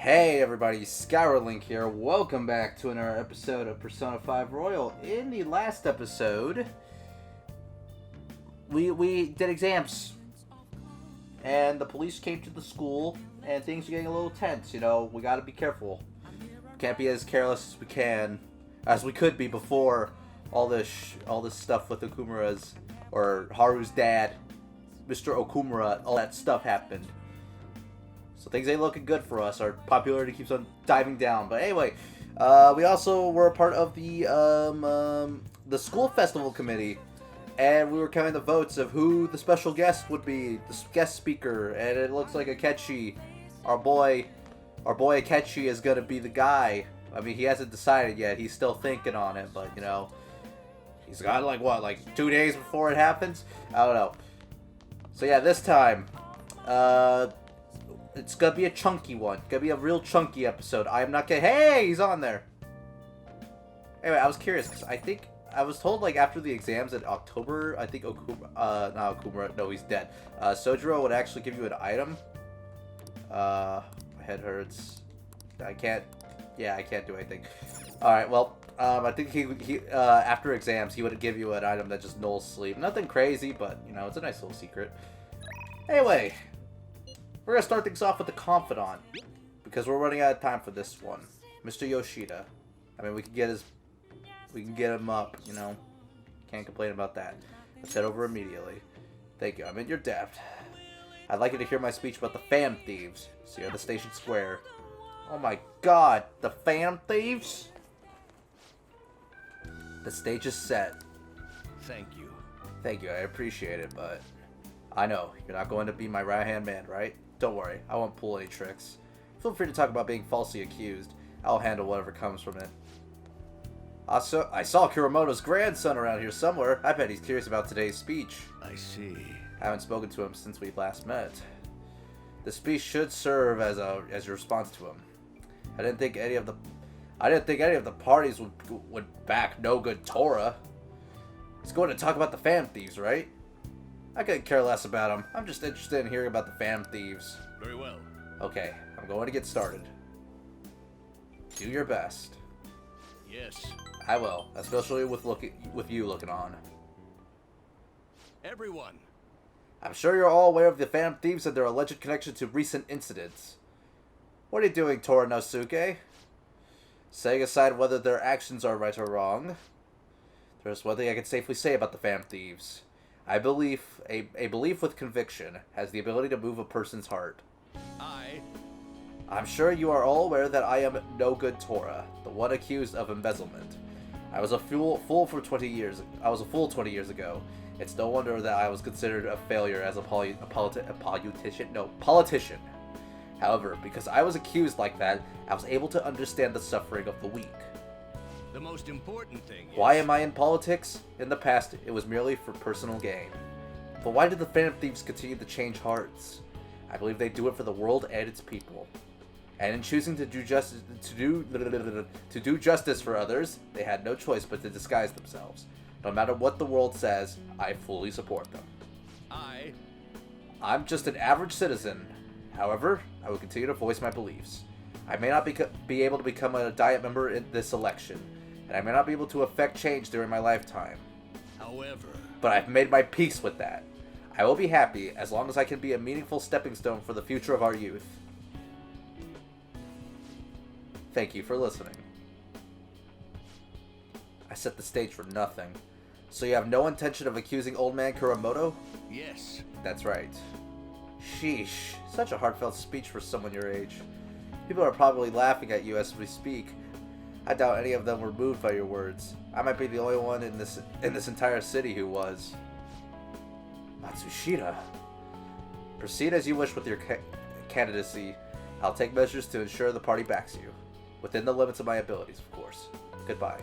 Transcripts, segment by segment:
Hey everybody, Skywarlink here. Welcome back to another episode of Persona 5 Royal. In the last episode, we did exams, and the police came to the school, and things are getting a little tense. You know, we gotta be careful. We can't be as careless as we could be before all this stuff with Okumura's or Haru's dad, Mr. Okumura, all that stuff happened. So things ain't looking good for us. Our popularity keeps on diving down. But anyway, we also were a part of the school festival committee, and we were counting the votes of who the special guest would be, the guest speaker. And it looks like Akechi, our boy Akechi, is gonna be the guy. I mean, he hasn't decided yet. He's still thinking on it, but you know, he's got like 2 days before it happens. I don't know. So yeah, this time, it's gonna be a chunky one. Gonna be a real chunky episode. I am not kidding. Hey, he's on there. Anyway, I was curious because I think I was told like after the exams in October, I think not Okumura, no, he's dead. Sojiro would actually give you an item. My head hurts. I can't do anything. All right, well, I think he after exams he would give you an item that just nulls sleep. Nothing crazy, but you know, it's a nice little secret. Anyway. We're going to start things off with the Confidant, because we're running out of time for this one. Mr. Yoshida. I mean, we can get him up, you know. Can't complain about that. Let's head over immediately. Thank you, I'm in your debt. I'd like you to hear my speech about the Fan Thieves. See you at the station square. Oh my god, the Fan Thieves? The stage is set. Thank you. Thank you, I appreciate it, but I know, you're not going to be my right-hand man, right? Don't worry, I won't pull any tricks. Feel free to talk about being falsely accused. I'll handle whatever comes from it. I saw Kuramoto's grandson around here somewhere. I bet he's curious about today's speech. I see. I haven't spoken to him since we last met. The speech should serve as a response to him. I didn't think any of the parties would back No Good Tora. He's going to talk about the Fan Thieves, right? I couldn't care less about him. I'm just interested in hearing about the Fan Thieves. Very well. Okay, I'm going to get started. Do your best. Yes. I will, especially with you looking on. Everyone. I'm sure you're all aware of the Fan Thieves and their alleged connection to recent incidents. What are you doing, Toranosuke? Setting aside whether their actions are right or wrong, there's one thing I can safely say about the Fan Thieves. I believe a belief with conviction has the ability to move a person's heart. I'm sure you are all aware that I am No Good Tora, the one accused of embezzlement. I was a fool for 20 years. I was a fool 20 years ago. It's no wonder that I was considered a failure as a politician. However, because I was accused like that, I was able to understand the suffering of the weak. The most important thing is... Why am I in politics? In the past, it was merely for personal gain. But why did the Fan Thieves continue to change hearts? I believe they do it for the world and its people. And in choosing to do justice for others, they had no choice but to disguise themselves. No matter what the world says, I fully support them. I'm just an average citizen. However, I will continue to voice my beliefs. I may not be able to become a Diet member in this election, and I may not be able to affect change during my lifetime. However... But I've made my peace with that. I will be happy as long as I can be a meaningful stepping stone for the future of our youth. Thank you for listening. I set the stage for nothing. So you have no intention of accusing old man Kuramoto? Yes. That's right. Sheesh. Such a heartfelt speech for someone your age. People are probably laughing at you as we speak. I doubt any of them were moved by your words. I might be the only one in this entire city who was. Matsushita. Proceed as you wish with your candidacy. I'll take measures to ensure the party backs you. Within the limits of my abilities, of course. Goodbye.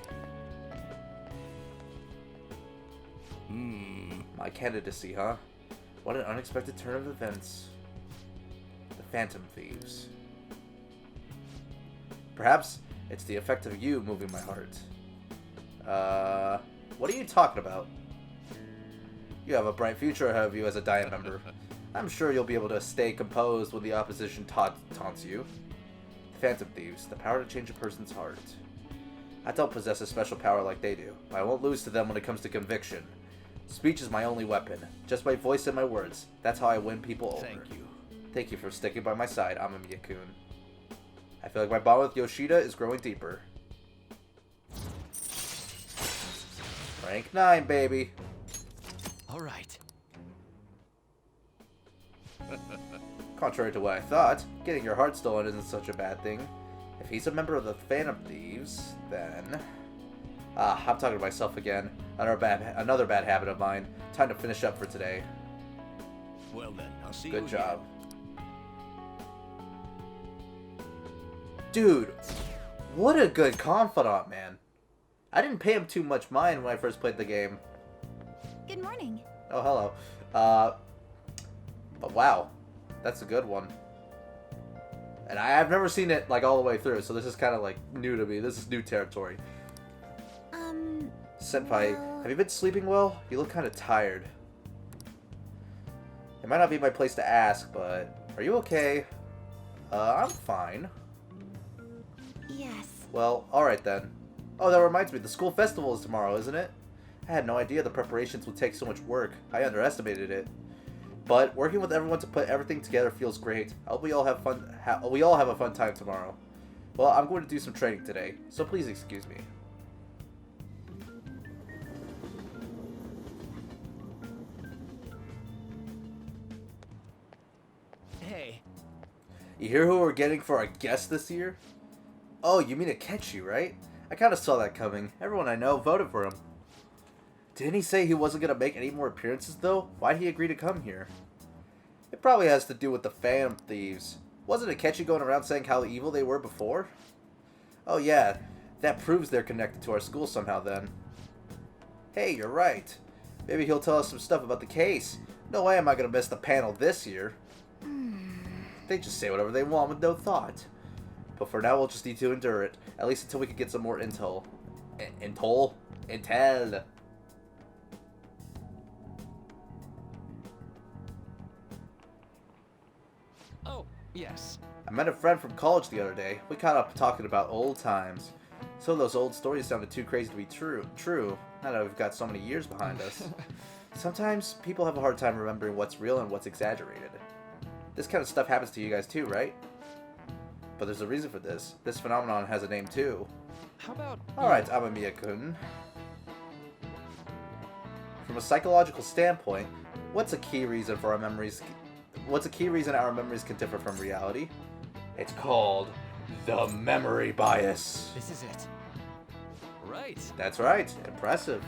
My candidacy, huh? What an unexpected turn of events. The Phantom Thieves. Perhaps it's the effect of you moving my heart. What are you talking about? You have a bright future ahead of you as a Diet member. I'm sure you'll be able to stay composed when the opposition taunts you. The Phantom Thieves, the power to change a person's heart. I don't possess a special power like they do, but I won't lose to them when it comes to conviction. Speech is my only weapon. Just my voice and my words. That's how I win people over. Thank you. Thank you for sticking by my side, Amamiya-kun. I feel like my bond with Yoshida is growing deeper. Rank 9, baby. All right. Contrary to what I thought, getting your heart stolen isn't such a bad thing. If he's a member of the Phantom Thieves, then... I'm talking to myself again. Another bad habit of mine. Time to finish up for today. Well then, I'll see you. Good job. Dude, what a good confidant, man. I didn't pay him too much mind when I first played the game. Good morning. Oh, hello. But wow, that's a good one. And I've never seen it, like, all the way through, so this is kind of, like, new to me. This is new territory. Senpai, have you been sleeping well? You look kind of tired. It might not be my place to ask, but are you okay? I'm fine. Yes. Well, alright then. Oh, that reminds me, the school festival is tomorrow, isn't it? I had no idea the preparations would take so much work. I underestimated it. But working with everyone to put everything together feels great. I hope we all have fun. We all have a fun time tomorrow. Well, I'm going to do some training today, so please excuse me. Hey. You hear who we're getting for our guest this year? Oh, you mean Akechi, right? I kind of saw that coming. Everyone I know voted for him. Didn't he say he wasn't going to make any more appearances, though? Why'd he agree to come here? It probably has to do with the Phantom Thieves. Wasn't Akechi going around saying how evil they were before? Oh yeah, that proves they're connected to our school somehow then. Hey, you're right. Maybe he'll tell us some stuff about the case. No way am I going to miss the panel this year. They just say whatever they want with no thought. But for now, we'll just need to endure it. At least until we can get some more intel. Intel? Intel. Oh, yes. I met a friend from college the other day. We caught up talking about old times. Some of those old stories sounded too crazy to be true, now that we've got so many years behind us. Sometimes people have a hard time remembering what's real and what's exaggerated. This kind of stuff happens to you guys too, right? But there's a reason for this. This phenomenon has a name too. How about... Alright, Amamiya-kun. From a psychological standpoint, what's a key reason our memories can differ from reality? It's called the memory bias. This is it. Right. That's right. Impressive.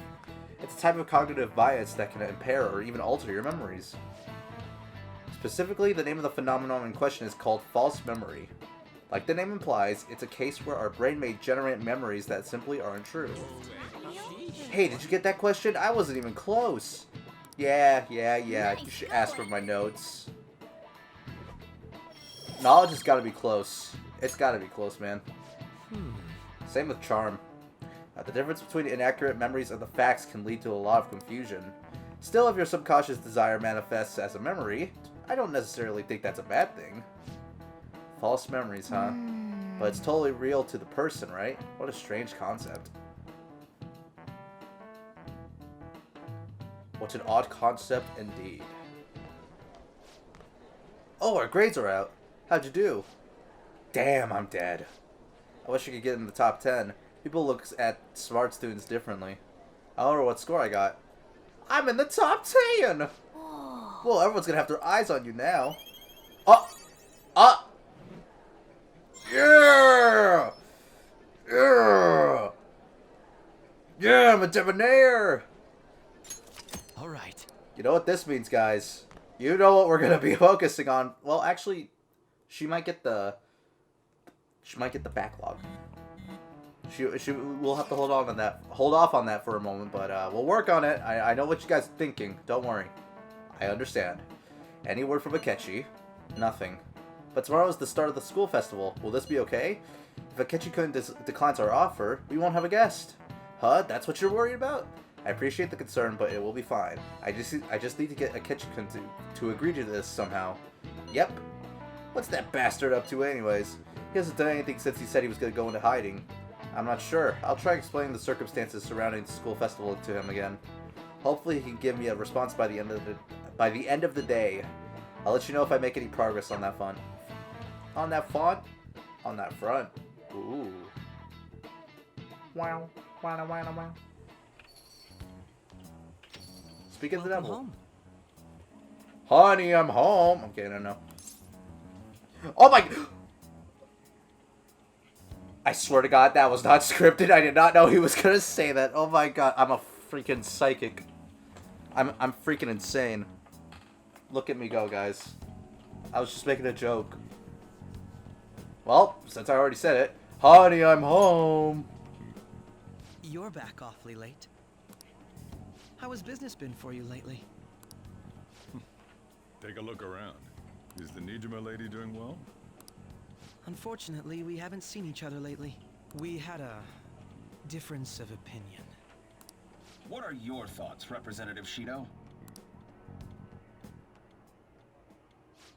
It's a type of cognitive bias that can impair or even alter your memories. Specifically, the name of the phenomenon in question is called false memory. Like the name implies, it's a case where our brain may generate memories that simply aren't true. Hey, did you get that question? I wasn't even close. Yeah. You should ask for my notes. Knowledge has got to be close. It's got to be close, man. Same with charm. The difference between inaccurate memories and the facts can lead to a lot of confusion. Still, if your subconscious desire manifests as a memory, I don't necessarily think that's a bad thing. False memories, huh? But it's totally real to the person, right? What a strange concept. What an odd concept indeed. Oh, our grades are out. How'd you do? Damn, I'm dead. I wish I could get in the top 10. People look at smart students differently. I don't know what score I got. I'm in the top 10! Well, everyone's gonna have their eyes on you now. Yeah! Yeah! Yeah, I'm a debonair! Alright. You know what this means, guys. You know what we're gonna be focusing on. Well, actually, she might get the backlog. We'll have to hold off on that for a moment, but we'll work on it. I know what you guys are thinking. Don't worry. I understand. Any word from Akechi? Nothing. But tomorrow is the start of the school festival. Will this be okay? If Akechi-kun declines our offer, we won't have a guest. Huh? That's what you're worried about? I appreciate the concern, but it will be fine. I just need to get Akechi-kun to agree to this somehow. Yep. What's that bastard up to anyways? He hasn't done anything since he said he was going to go into hiding. I'm not sure. I'll try explaining the circumstances surrounding the school festival to him again. Hopefully he can give me a response by the end of the day. I'll let you know if I make any progress on that front. On that front? On that front. Ooh. Wow. Wow, wow, wow. Speaking of the devil. Home. Honey, I'm home. Okay, no. Oh my... I swear to God, that was not scripted. I did not know he was gonna say that. Oh my God, I'm a freaking psychic. I'm freaking insane. Look at me go, guys. I was just making a joke. Well, since I already said it, honey, I'm home. You're back awfully late. How has business been for you lately? Take a look around. Is the Nijima lady doing well? Unfortunately, we haven't seen each other lately. We had a difference of opinion. What are your thoughts, Representative Shido?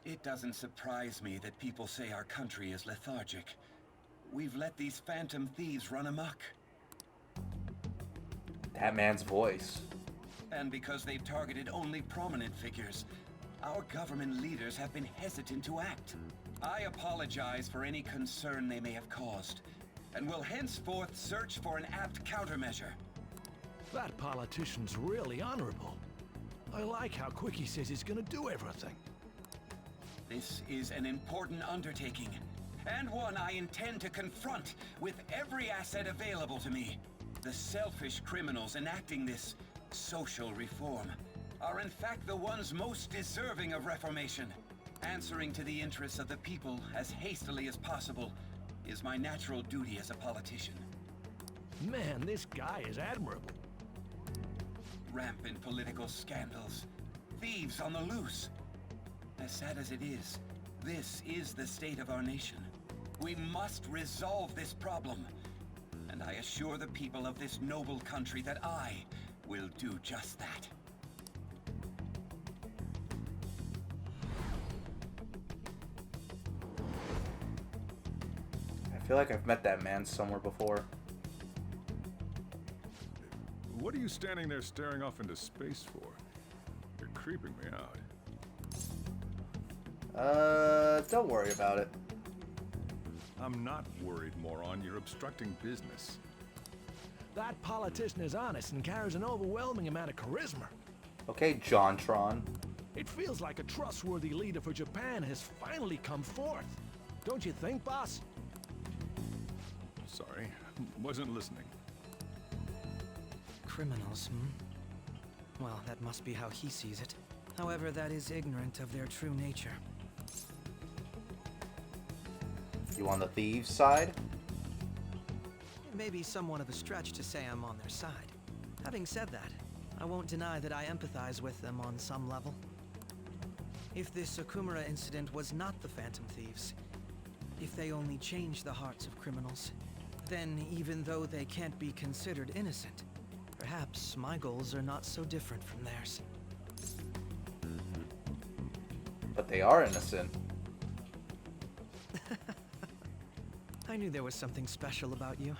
It doesn't surprise me that people say our country is lethargic. We've let these phantom thieves run amok. That man's voice. And because they've targeted only prominent figures, our government leaders have been hesitant to act. I apologize for any concern they may have caused, and will henceforth search for an apt countermeasure. That politician's really honorable. I like how quick he says he's gonna do everything. This is an important undertaking, and one I intend to confront with every asset available to me. The selfish criminals enacting this social reform are in fact the ones most deserving of reformation. Answering to the interests of the people as hastily as possible is my natural duty as a politician. Man, this guy is admirable. Rampant political scandals, thieves on the loose. As sad as it is, this is the state of our nation. We must resolve this problem, and I assure the people of this noble country that I will do just that. I feel like I've met that man somewhere before. What are you standing there staring off into space for? You're creeping me out. Don't worry about it. I'm not worried, moron. You're obstructing business. That politician is honest and carries an overwhelming amount of charisma. Okay, JonTron. It feels like a trustworthy leader for Japan has finally come forth. Don't you think, boss? Sorry, wasn't listening. Criminals, hmm? Well, that must be how he sees it. However, that is ignorant of their true nature. You on the thieves' side? It may be somewhat of a stretch to say I'm on their side. Having said that, I won't deny that I empathize with them on some level. If this Okumura incident was not the Phantom Thieves, if they only changed the hearts of criminals, then even though they can't be considered innocent, perhaps my goals are not so different from theirs. But they are innocent. I knew there was something special about you,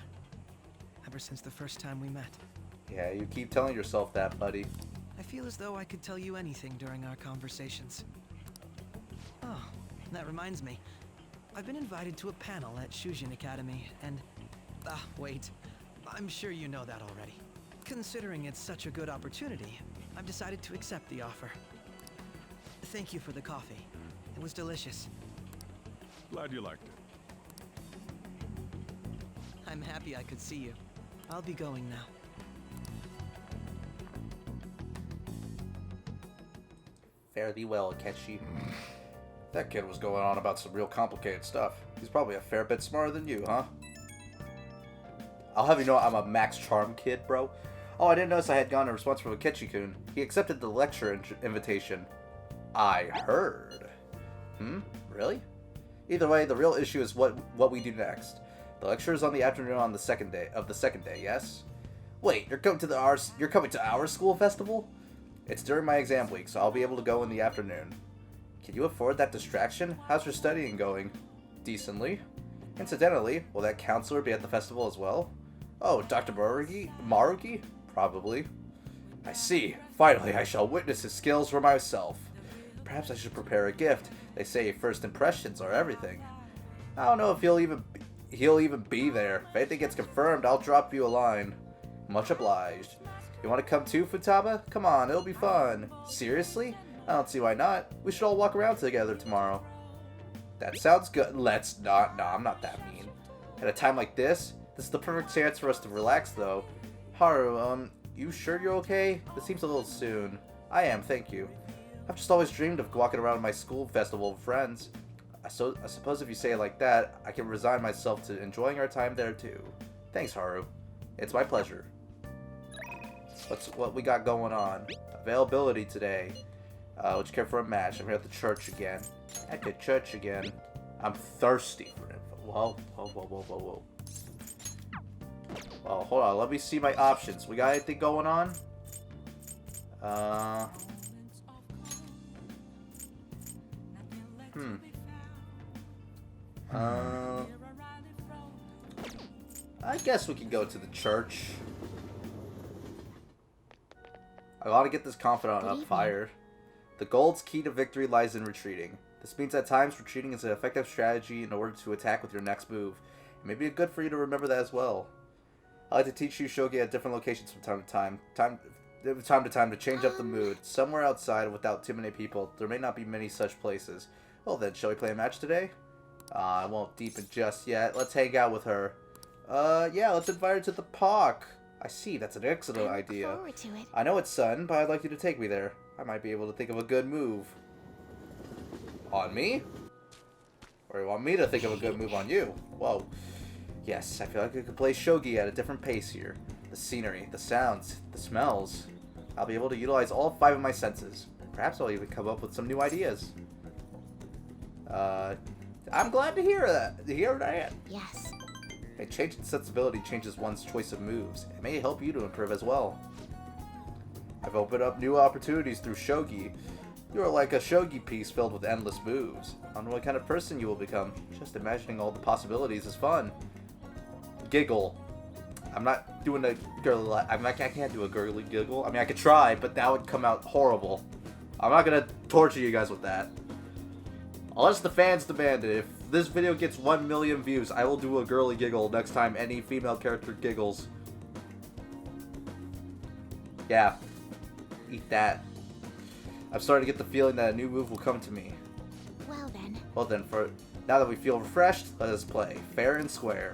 ever since the first time we met. Yeah, you keep telling yourself that, buddy. I feel as though I could tell you anything during our conversations. Oh, that reminds me. I've been invited to a panel at Shujin Academy, and... wait. I'm sure you know that already. Considering it's such a good opportunity, I've decided to accept the offer. Thank you for the coffee. It was delicious. Glad you liked it. I'm happy I could see you. I'll be going now. Fare thee well, Akechi. That kid was going on about some real complicated stuff. He's probably a fair bit smarter than you, huh? I'll have you know I'm a Max Charm kid, bro. Oh, I didn't notice I had gotten a response from Akechi-kun. He accepted the lecture invitation. I heard. Really? Either way, the real issue is what we do next. The lecture is on the afternoon on the second day, yes? Wait, you're coming to our school festival? It's during my exam week, so I'll be able to go in the afternoon. Can you afford that distraction? How's your studying going? Decently. Incidentally, will that counselor be at the festival as well? Oh, Dr. Marugi? Probably. I see. Finally, I shall witness his skills for myself. Perhaps I should prepare a gift. They say first impressions are everything. I don't know if he'll even be there. If anything gets confirmed, I'll drop you a line. Much obliged. You want to come too, Futaba? Come on, it'll be fun. Seriously? I don't see why not. We should all walk around together tomorrow. That sounds good. Let's not. No, I'm not that mean. At a time like this is the perfect chance for us to relax, though. Haru, you sure you're okay? This seems a little soon. I am, thank you. I've just always dreamed of walking around my school festival with friends. I suppose if you say it like that, I can resign myself to enjoying our time there too. Thanks, Haru. It's my pleasure. What we got going on? Availability today. Would you care for a match? I'm here at the church again. At the church again. I'm thirsty for info. Whoa. Well, hold on. Let me see my options. We got anything going on? I guess we can go to the church. I want to get this confidant up fired. The gold's key to victory lies in retreating. This means at times retreating is an effective strategy in order to attack with your next move. It may be good for you to remember that as well. I like to teach you shogi at different locations from time to time to change up the mood. Somewhere outside without too many people. There may not be many such places. Well then, shall we play a match today? I won't deepen just yet. Let's hang out with her. Yeah, let's invite her to the park. I see, that's an excellent idea. I look forward to it. I know it's sudden, but I'd like you to take me there. I might be able to think of a good move. On me? Or you want me to think of a good move on you? Whoa. Yes, I feel like I could play shogi at a different pace here. The scenery, the sounds, the smells. I'll be able to utilize all 5 of my senses. Perhaps I'll even come up with some new ideas. I'm glad to hear that. Yes. A change in sensibility changes one's choice of moves. It may help you to improve as well. I've opened up new opportunities through shogi. You are like a shogi piece filled with endless moves. I don't know what kind of person you will become. Just imagining all the possibilities is fun. Giggle. I'm not doing a girly. I can't do a girly giggle. I mean, I could try, but that would come out horrible. I'm not gonna torture you guys with that. Unless the fans demand it. If this video gets 1 million views, I will do a girly giggle next time any female character giggles. Yeah. Eat that. I'm starting to get the feeling that a new move will come to me. Well then, for now that we feel refreshed, let us play. Fair and square.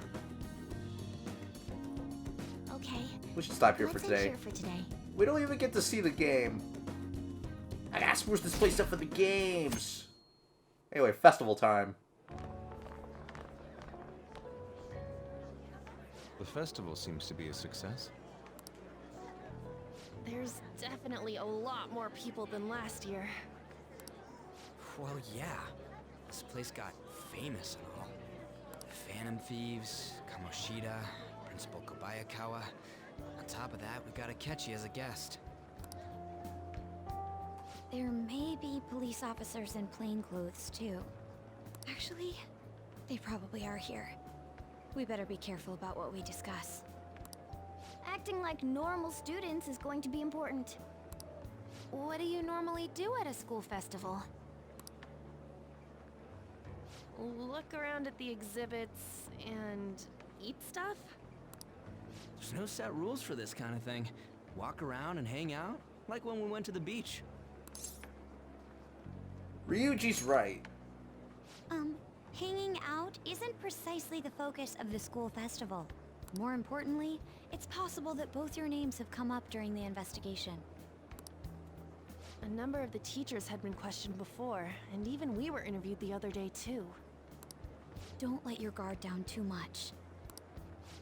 Okay. We should stop here What's for today. in here for today? We don't even get to see the game. I gotta spruce this place up for the games. Anyway, festival time. The festival seems to be a success. There's definitely a lot more people than last year. Well, yeah. This place got famous and all. Phantom Thieves, Kamoshida, Principal Kobayakawa. On top of that, we got Akechi as a guest. There may be police officers in plainclothes, too. Actually, they probably are here. We better be careful about what we discuss. Acting like normal students is going to be important. What do you normally do at a school festival? Look around at the exhibits and eat stuff? There's no set rules for this kind of thing. Walk around and hang out, like when we went to the beach. Ryuji's right. Hanging out isn't precisely the focus of the school festival. More importantly, it's possible that both your names have come up during the investigation. A number of the teachers had been questioned before, and even we were interviewed the other day too. Don't let your guard down too much.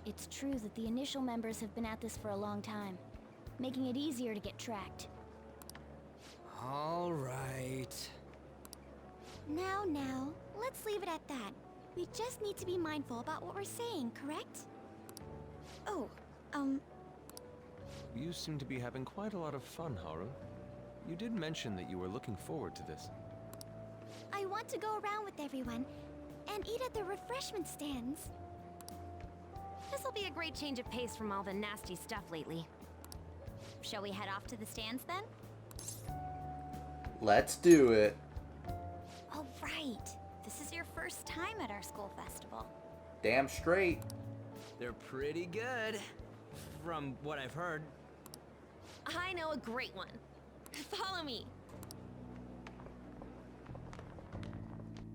It's true that the initial members have been at this for a long time, making it easier to get tracked. All right. Now, let's leave it at that. We just need to be mindful about what we're saying, correct? Oh, You seem to be having quite a lot of fun, Haru. You did mention that you were looking forward to this. I want to go around with everyone, and eat at the refreshment stands. This'll be a great change of pace from all the nasty stuff lately. Shall we head off to the stands then? Let's do it. Oh, right. This is your first time at our school festival. Damn straight. They're pretty good, from what I've heard. I know a great one. Follow me.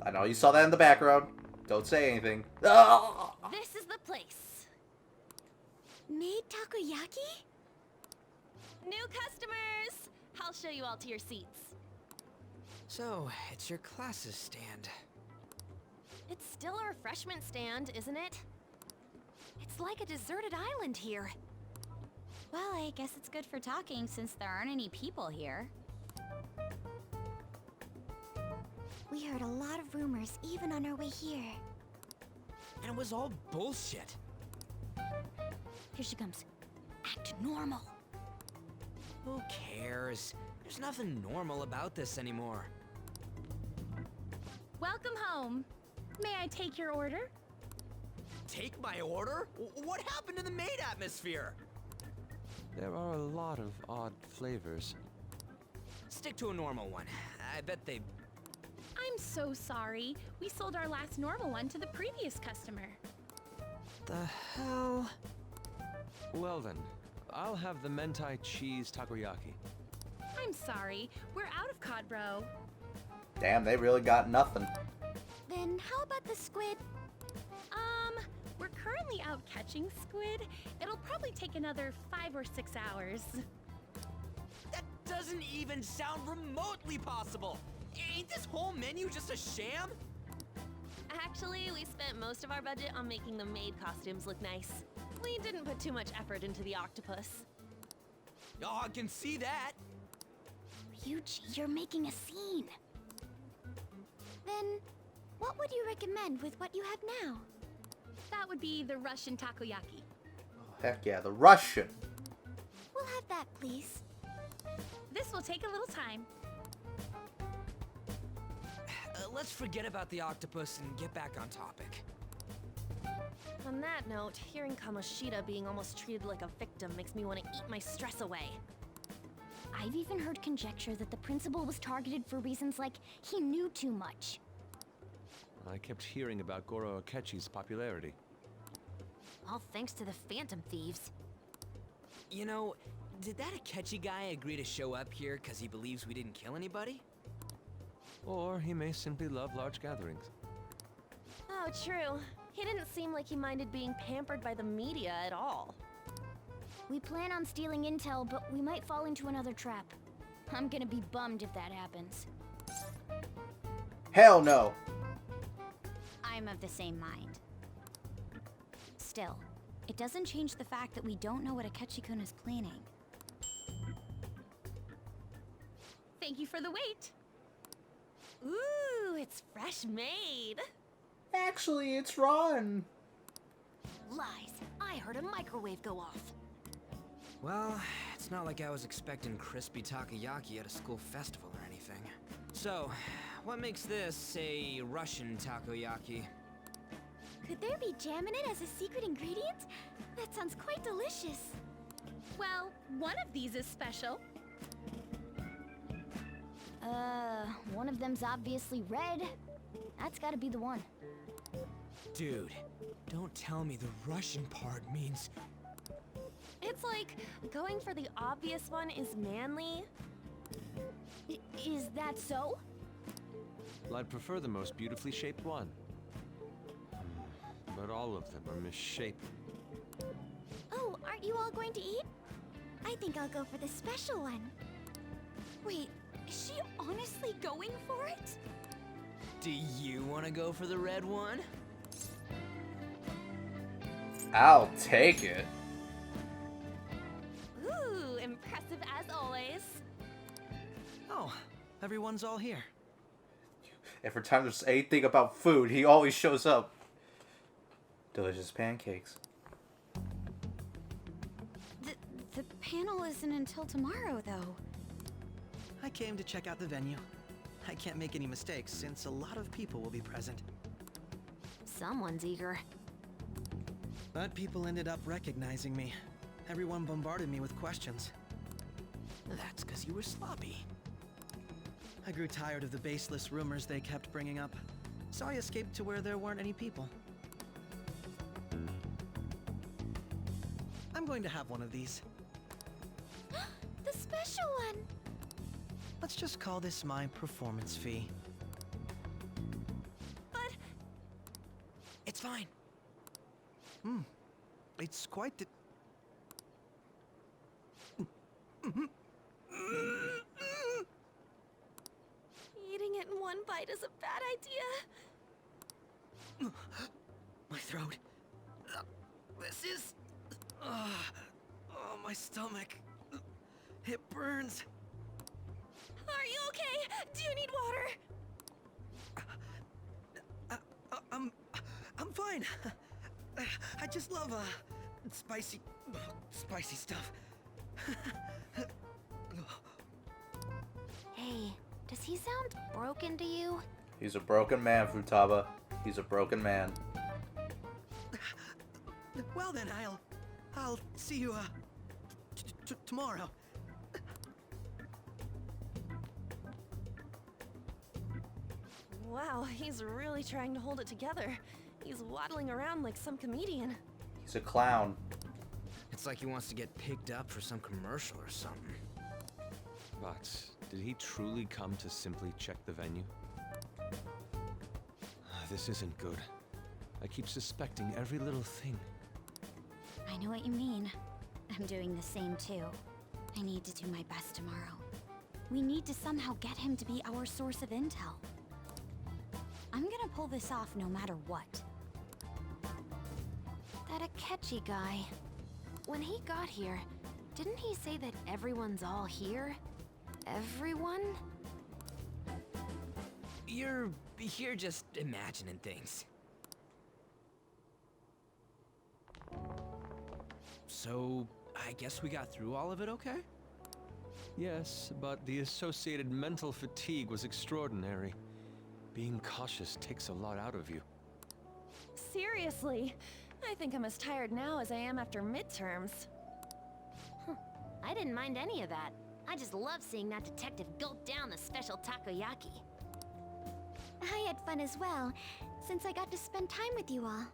I know you saw that in the background. Don't say anything. Ah! This is the place. Made takoyaki? New customers! I'll show you all to your seats. So, it's your class's stand. It's still a refreshment stand, isn't it? It's like a deserted island here. Well, I guess it's good for talking since there aren't any people here. We heard a lot of rumors even on our way here. And it was all bullshit. Here she comes. Act normal. Who cares? There's nothing normal about this anymore. Welcome home. May I take your order? Take my order? What happened to the maid atmosphere? There are a lot of odd flavors. Stick to a normal one. I bet they... I'm so sorry. We sold our last normal one to the previous customer. The hell? Well then, I'll have the mentai cheese takoyaki. I'm sorry. We're out of cod bro. Damn, they really got nothing. Then how about the squid? We're currently out catching squid. It'll probably take another 5 or 6 hours. That doesn't even sound remotely possible. Ain't this whole menu just a sham? Actually, we spent most of our budget on making the maid costumes look nice. We didn't put too much effort into the octopus. Oh, I can see that. Ryuji, you're making a scene. Then, what would you recommend with what you have now? That would be the Russian takoyaki. Heck yeah, the Russian. We'll have that, please. This will take a little time. Let's forget about the octopus and get back on topic. On that note, hearing Kamoshida being almost treated like a victim makes me want to eat my stress away. I've even heard conjecture that the principal was targeted for reasons like he knew too much. I kept hearing about Goro Akechi's popularity. All thanks to the Phantom Thieves. You know, did that Akechi guy agree to show up here because he believes we didn't kill anybody? Or he may simply love large gatherings. Oh, true. He didn't seem like he minded being pampered by the media at all. We plan on stealing intel, but we might fall into another trap. I'm gonna be bummed if that happens. Hell no. I'm of the same mind. Still, it doesn't change the fact that we don't know what Akechi-kun is planning. Thank you for the wait. Ooh, it's fresh made. Actually, it's Ron. Lies. I heard a microwave go off. Well, it's not like I was expecting crispy takoyaki at a school festival or anything. So, what makes this a Russian takoyaki? Could there be jam in it as a secret ingredient? That sounds quite delicious. Well, one of these is special. One of them's obviously red. That's gotta be the one. Dude, don't tell me the Russian part means... It's like going for the obvious one is manly. Is that so? Well, I'd prefer the most beautifully shaped one. But all of them are misshapen. Oh, aren't you all going to eat? I think I'll go for the special one. Wait, is she honestly going for it? Do you want to go for the red one? I'll take it. Ooh, impressive as always. Oh, everyone's all here. Every time there's anything about food, he always shows up. Delicious pancakes. The panel isn't until tomorrow, though. I came to check out the venue. I can't make any mistakes since a lot of people will be present. Someone's eager. But people ended up recognizing me. Everyone bombarded me with questions. That's because you were sloppy. I grew tired of the baseless rumors they kept bringing up, so I escaped to where there weren't any people. I'm going to have one of these. The special one! Let's just call this my performance fee. But... It's fine. It's quite the... Eating it in one bite is a bad idea. My throat. This is... oh, my stomach. It burns. Are you okay? Do you need water? I'm fine. I just love, spicy stuff. Hey, does he sound broken to you? He's a broken man, Futaba. He's a broken man. Well then, I'll see you, tomorrow. Wow, he's really trying to hold it together. He's waddling around like some comedian. He's a clown. It's like he wants to get picked up for some commercial or something. But did he truly come to simply check the venue? This isn't good. I keep suspecting every little thing. I know what you mean. I'm doing the same too. I need to do my best tomorrow. We need to somehow get him to be our source of intel. I'm gonna pull this off no matter what. That Akechi guy. When he got here, didn't he say that everyone's all here? Everyone? You're just imagining things. So, I guess we got through all of it okay? Yes, but the associated mental fatigue was extraordinary. Being cautious takes a lot out of you. Seriously, I think I'm as tired now as I am after midterms. I didn't mind any of that. I just love seeing that detective gulp down the special takoyaki. I had fun as well, since I got to spend time with you all.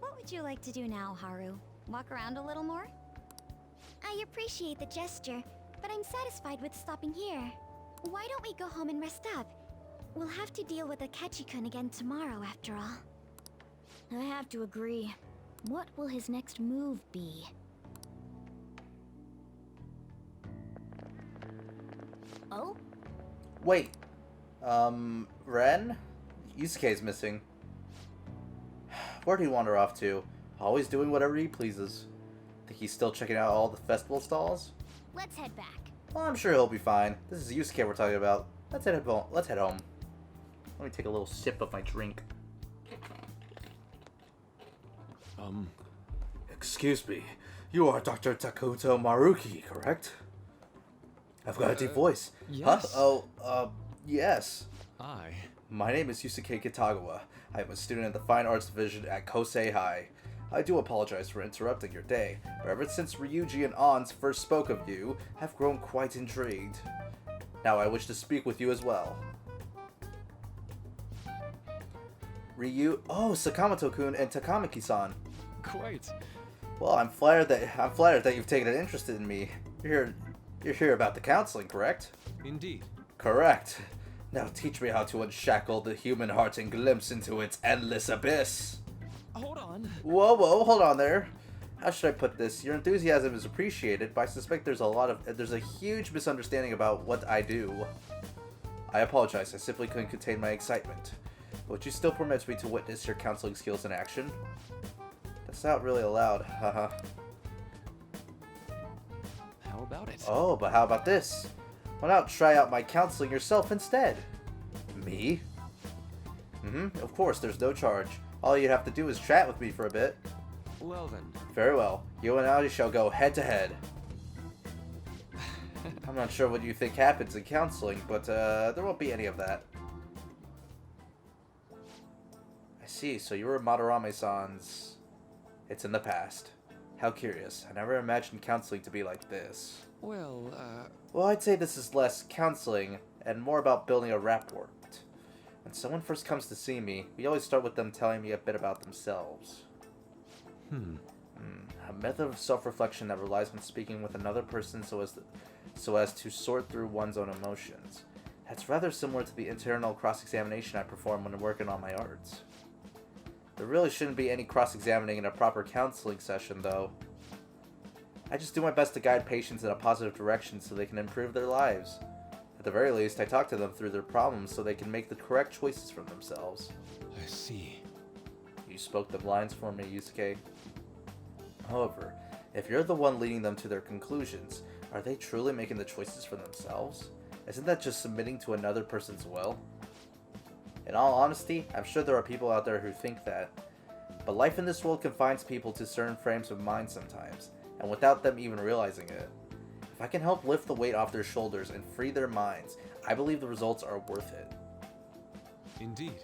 What would you like to do now, Haru? Walk around a little more? I appreciate the gesture, but I'm satisfied with stopping here. Why don't we go home and rest up? We'll have to deal with Akechi-kun again tomorrow, after all. I have to agree. What will his next move be? Oh? Wait. Ren? Yusuke's missing. Where'd he wander off to? Always doing whatever he pleases. Think he's still checking out all the festival stalls? Let's head back. Well, I'm sure he'll be fine. This is Yusuke we're talking about. Let's head home. Let me take a little sip of my drink. Excuse me. You are Dr. Takuto Maruki, correct? I've got a deep voice. Yes. Huh? Yes. I. My name is Yusuke Kitagawa. I am a student in the Fine Arts Division at Kosei High. I do apologize for interrupting your day, but ever since Ryuji and Ans first spoke of you, I've grown quite intrigued. Now I wish to speak with you as well. Oh, Sakamoto-kun and Takamaki-san. Quite. Well, I'm flattered that you've taken an interest in me. You're here about the counseling, correct? Indeed. Correct. Now teach me how to unshackle the human heart and glimpse into its endless abyss. Hold on. Whoa, hold on there. How should I put this? Your enthusiasm is appreciated, but I suspect there's a huge misunderstanding about what I do. I apologize, I simply couldn't contain my excitement. Would you still permit me to witness your counseling skills in action? That's not really allowed, haha. How about it? Oh, but how about this? Why not try out my counseling yourself instead? Me? Of course, there's no charge. All you'd have to do is chat with me for a bit. Well then. Very well. You and I shall go head to head. I'm not sure what you think happens in counseling, but there won't be any of that. I see, so you were Madarame-san's... It's in the past. How curious. I never imagined counseling to be like this. Well, Well, I'd say this is less counseling and more about building a rapport. When someone first comes to see me, we always start with them telling me a bit about themselves. A method of self-reflection that relies on speaking with another person so as to sort through one's own emotions. That's rather similar to the internal cross-examination I perform when working on my arts. There really shouldn't be any cross-examining in a proper counseling session, though. I just do my best to guide patients in a positive direction so they can improve their lives. At the very least, I talk to them through their problems so they can make the correct choices for themselves. I see. You spoke the lines for me, Yusuke. However, if you're the one leading them to their conclusions, are they truly making the choices for themselves? Isn't that just submitting to another person's will? In all honesty, I'm sure there are people out there who think that. But life in this world confines people to certain frames of mind sometimes, and without them even realizing it. If I can help lift the weight off their shoulders and free their minds, I believe the results are worth it. Indeed.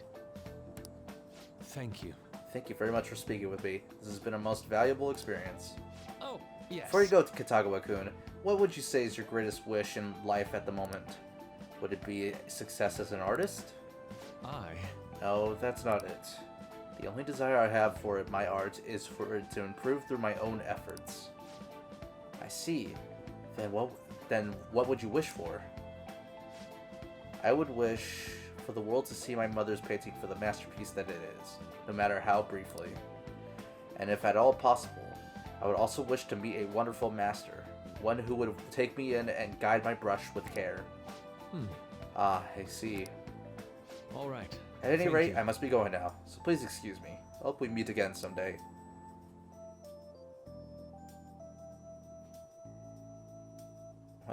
Thank you. Thank you very much for speaking with me. This has been a most valuable experience. oh, yes. Before you go to Katagawa-kun, what would you say is your greatest wish in life at the moment? Would it be success as an artist? No, that's not it. The only desire I have for my art is for it to improve through my own efforts. I see. Then what would you wish for? I would wish for the world to see my mother's painting for the masterpiece that it is, no matter how briefly. And if at all possible, I would also wish to meet a wonderful master, one who would take me in and guide my brush with care. Ah, I see. All right. At any Thank rate, you. I must be going now, so please excuse me. I hope we meet again someday.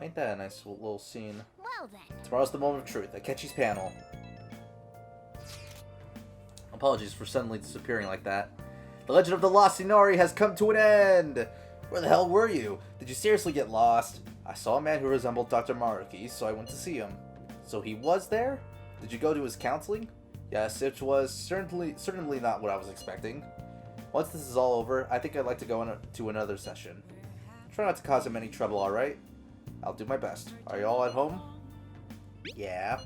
Ain't that a nice little scene? Well then. Tomorrow's the moment of truth, Akechi's panel. Apologies for suddenly disappearing like that. The legend of the Lost Inari has come to an end! Where the hell were you? Did you seriously get lost? I saw a man who resembled Dr. Maruki, so I went to see him. So he was there? Did you go to his counseling? Yes, it was certainly not what I was expecting. Once this is all over, I think I'd like to go to another session. Try not to cause him any trouble, alright? I'll do my best. Are you all at home? Yeah.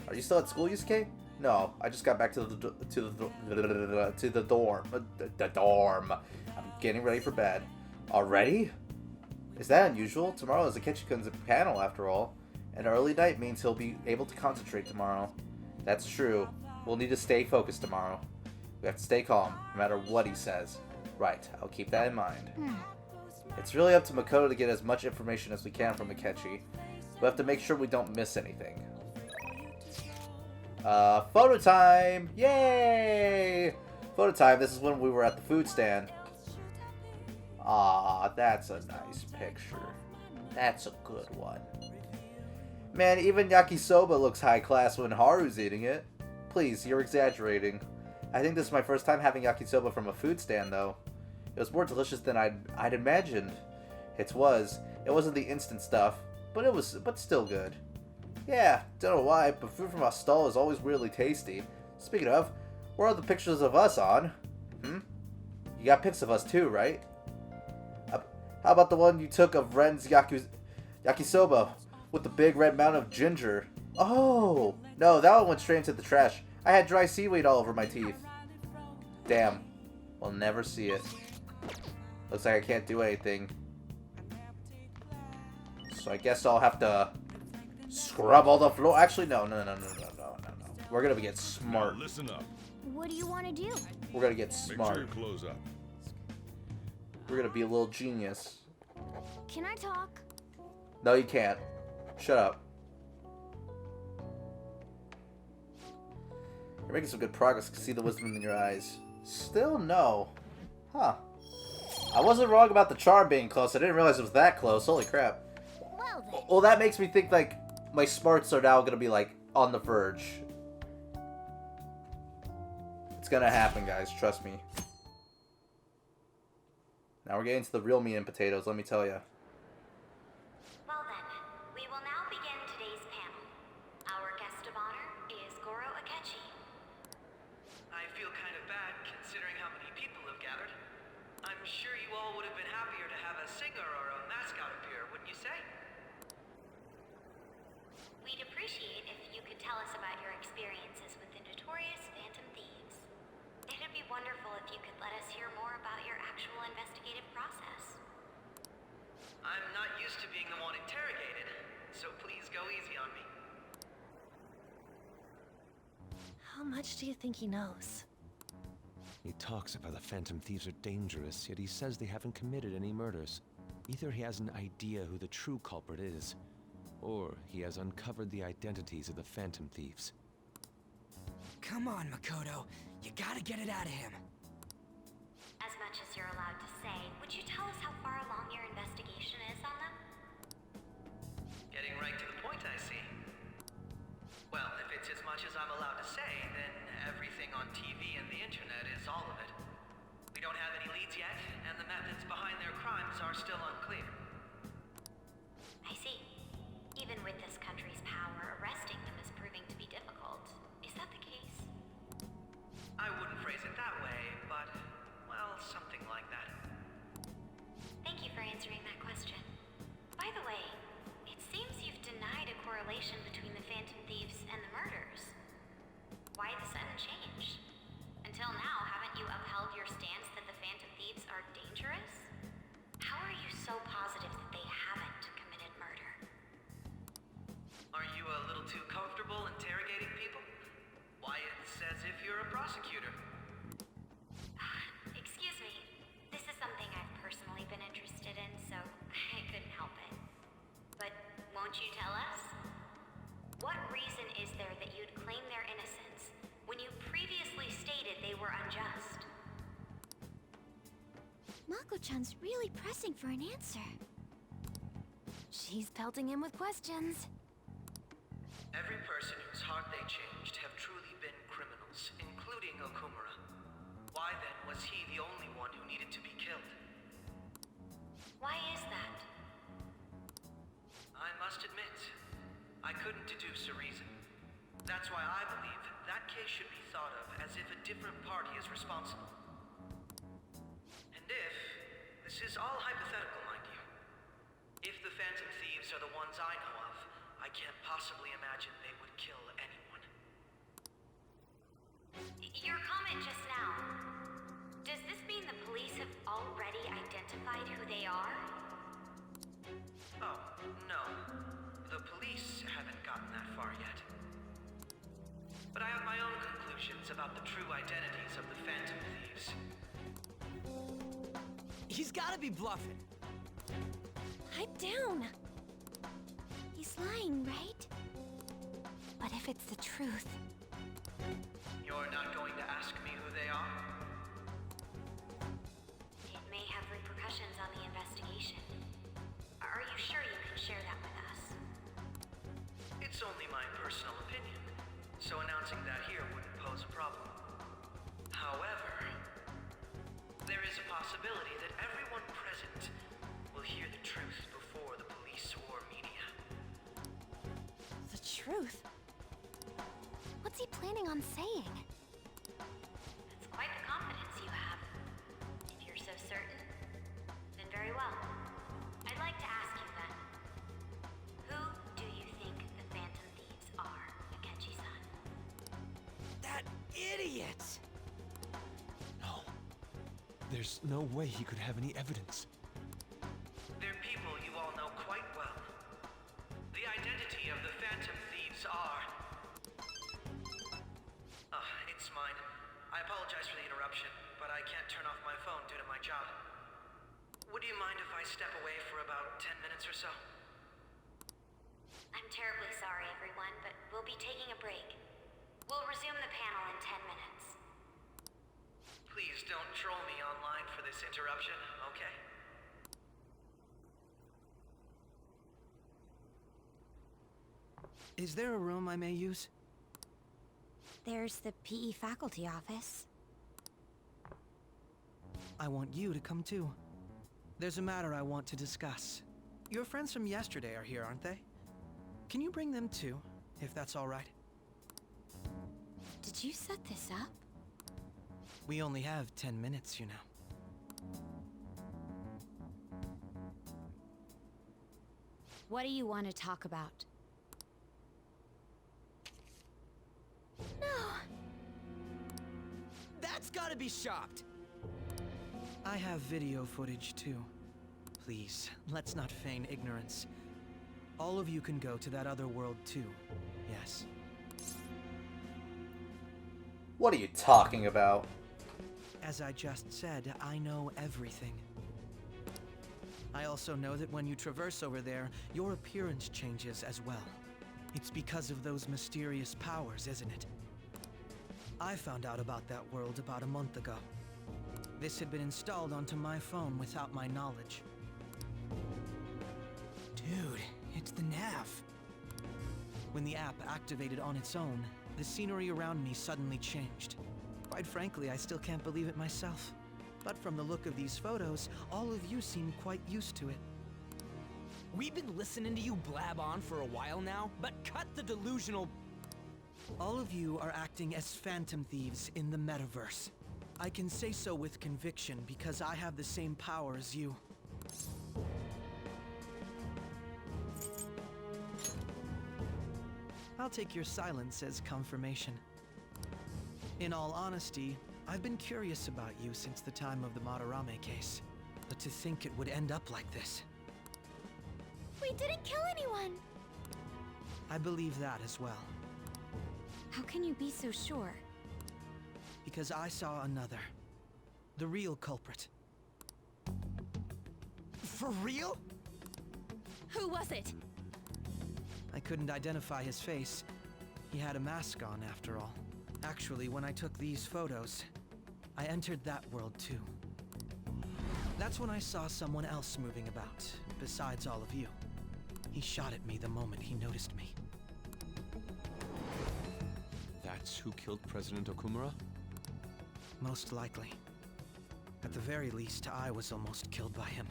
Are you still at school, Yusuke? No, I just got back to the dorm. The dorm. I'm getting ready for bed. Already? Is that unusual? Tomorrow is Akechi-kun's panel, after all. An early night means he'll be able to concentrate tomorrow. That's true. We'll need to stay focused tomorrow. We have to stay calm, no matter what he says. Right, I'll keep that in mind. It's really up to Makoto to get as much information as we can from Akechi. We have to make sure we don't miss anything. Photo time! Yay! Photo time, this is when we were at the food stand. Ah, that's a nice picture. That's a good one. Man, even yakisoba looks high class when Haru's eating it. Please, you're exaggerating. I think this is my first time having yakisoba from a food stand, though. It was more delicious than I'd imagined. It wasn't the instant stuff, but still good. Yeah, don't know why, but food from our stall is always weirdly tasty. Speaking of, where are the pictures of us on? You got pics of us too, right? How about the one you took of Ren's yakisoba with the big red mountain of ginger? Oh, no, that one went straight into the trash. I had dry seaweed all over my teeth. Damn, we'll never see it. Looks like I can't do anything. So I guess I'll have to scrub all the floor. Actually, no. We're gonna get smart. Now listen up. What do you want to do? We're gonna get Make smart. sure you close up. We're gonna be a little genius. Can I talk? No, you can't. Shut up. You're making some good progress. I can see the wisdom in your eyes. Still no. Huh. I wasn't wrong about the charm being close. I didn't realize it was that close. Holy crap. Well then. Well, that makes me think, like, my smarts are now gonna be, like, on the verge. It's gonna happen, guys. Trust me. Now we're getting to the real meat and potatoes, let me tell you. Well then, we will now begin today's panel. Our guest of honor is Goro Akechi. I feel kind of all would have been happier to have a singer or a mascot appear, wouldn't you say? We'd appreciate if you could tell us about your experiences with the notorious Phantom Thieves. It'd be wonderful if you could let us hear more about your actual investigative process. I'm not used to being the one interrogated, so please go easy on me. How much do you think he knows? He talks about the Phantom Thieves are dangerous, yet he says they haven't committed any murders. Either he has an idea who the true culprit is, or he has uncovered the identities of the Phantom Thieves. Come on, Makoto. You gotta get it out of him. As much as you're allowed to say, would you tell us how far along your investigation is on them? Getting right to the point, I see. Well, if it's as much as I'm allowed to say, then everything on TV and the internet is all of it. We don't have any leads yet, and the methods behind their crimes are still unclear. I see. Even with this country's power, arresting them is proving to be difficult. Is that the case? I wouldn't phrase it that way, but, well, something like that. Thank you for answering that question. By the way, it seems you've denied a correlation between the Phantom Thieves and the murders. Why the sudden change? Until now, haven't you upheld your stance that the Phantom Thieves are dangerous? How are you so positive that they haven't committed murder? Are you a little too comfortable interrogating people? Why, it's as if you're a prosecutor. Excuse me. This is something I've personally been interested in, so I couldn't help it. But won't you tell us? What reason is there that you'd claim their innocence when you previously stated they were unjust? Mako-chan's really pressing for an answer. She's pelting him with questions. Every person whose heart they changed have truly been criminals, including Okumura. Why then was he the only one who needed to be killed? Why is that? I must admit, I couldn't deduce a reason. That's why I believe that case should be thought of as if a different party is responsible. And if, this is all hypothetical, mind you, if the Phantom Thieves are the ones I know of, I can't possibly imagine they would kill anyone. Your comment just now, does this mean the police have already identified who they are? Oh, no. The police haven't gotten that far yet. But I have my own conclusions about the true identities of the Phantom Thieves. He's gotta be bluffing. Pipe down. He's lying, right? But if it's the truth... You're not going to ask me who they are? It may have repercussions on the investigation. Are you sure you can share that with us? It's only my personal opinion, so announcing that here wouldn't pose a problem. However, there is a possibility that everyone present will hear the truth before the police or media. The truth? What's he planning on saying? That's quite the confidence you have. If you're so certain, then very well. I'd like to ask you then, who do you think the Phantom Thieves are, Akechi-san? That idiot! No. There's no way he could have any evidence. They're people you all know quite well. The identity of the Phantom Thieves are... it's mine. I apologize for the interruption, but I can't turn off my phone due to my job. Would you mind if I step away for about 10 minutes or so? I'm terribly sorry, everyone, but we'll be taking a break. We'll resume the panel in 10 minutes. Please don't troll me online for this interruption, okay? Is there a room I may use? There's the PE faculty office. I want you to come too. There's a matter I want to discuss. Your friends from yesterday are here, aren't they? Can you bring them too, if that's all right? Did you set this up? We only have 10 minutes, you know. What do you want to talk about? No. That's gotta be shocked! I have video footage too. Please, let's not feign ignorance. All of you can go to that other world too. Yes. What are you talking about? As I just said, I know everything. I also know that when you traverse over there, your appearance changes as well. It's because of those mysterious powers, isn't it? I found out about that world about a month ago. This had been installed onto my phone without my knowledge. Dude, it's the nav. When the app activated on its own, the scenery around me suddenly changed. Quite frankly, I still can't believe it myself. But from the look of these photos, all of you seem quite used to it. We've been listening to you blab on for a while now, but cut the delusional... All of you are acting as phantom thieves in the metaverse. I can say so with conviction because I have the same power as you. I'll take your silence as confirmation. In all honesty, I've been curious about you since the time of the Madarame case. But to think it would end up like this. We didn't kill anyone! I believe that as well. How can you be so sure? Because I saw another. The real culprit. For real? Who was it? I couldn't identify his face. He had a mask on, after all. Actually, when I took these photos, I entered that world too. That's when I saw someone else moving about, besides all of you. He shot at me the moment he noticed me. That's who killed President Okumura? Most likely. At the very least, I was almost killed by him.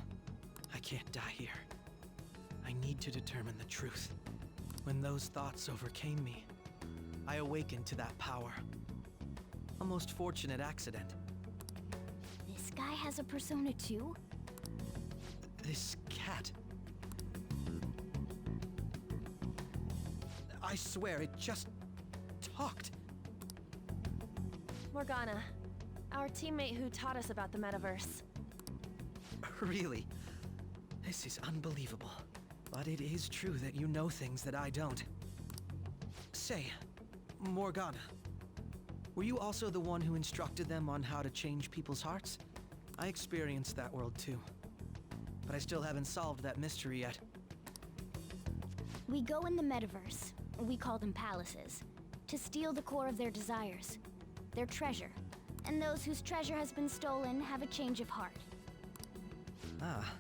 I can't die here. I need to determine the truth. When those thoughts overcame me, I awakened to that power. A most fortunate accident. This guy has a persona too? This cat. I swear, it just talked. Morgana, our teammate who taught us about the metaverse. Really? This is unbelievable. But it is true that you know things that I don't. Say, Morgana, were you also the one who instructed them on how to change people's hearts? I experienced that world too. But I still haven't solved that mystery yet. We go in the metaverse, we call them palaces, to steal the core of their desires, their treasure. And those whose treasure has been stolen have a change of heart. Ah.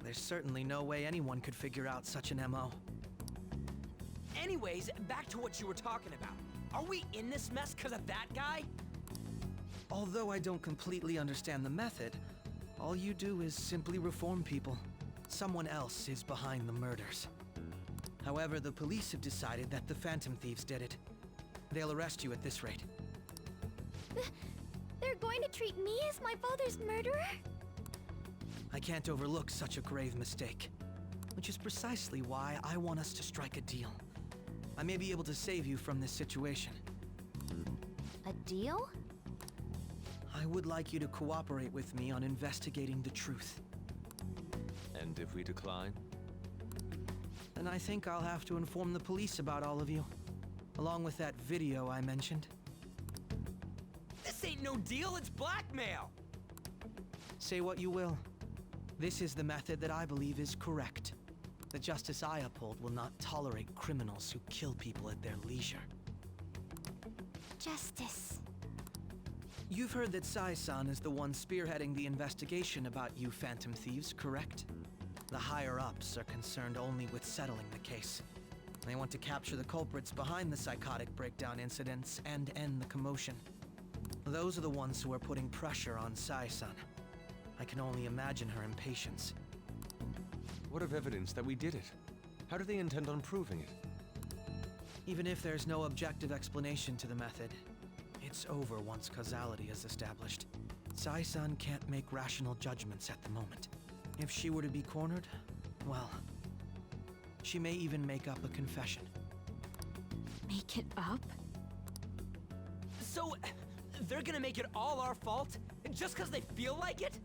There's certainly no way anyone could figure out such an MO. Anyways, back to what you were talking about. Are we in this mess because of that guy? Although I don't completely understand the method, all you do is simply reform people. Someone else is behind the murders. However, the police have decided that the Phantom Thieves did it. They'll arrest you at this rate. They're going to treat me as my father's murderer? I can't overlook such a grave mistake. Which is precisely why I want us to strike a deal. I may be able to save you from this situation. A deal? I would like you to cooperate with me on investigating the truth. And if we decline? Then I think I'll have to inform the police about all of you. Along with that video I mentioned. This ain't no deal, it's blackmail! Say what you will. This is the method that I believe is correct. The justice I uphold will not tolerate criminals who kill people at their leisure. Justice. You've heard that Sai-san is the one spearheading the investigation about you Phantom Thieves, correct? The higher-ups are concerned only with settling the case. They want to capture the culprits behind the psychotic breakdown incidents and end the commotion. Those are the ones who are putting pressure on Sai-san. I can only imagine her impatience. What of evidence that we did it? How do they intend on proving it? Even if there's no objective explanation to the method, it's over once causality is established. Sai-san can't make rational judgments at the moment. If she were to be cornered, well, she may even make up a confession. Make it up? So, they're gonna make it all our fault? Just because they feel like it?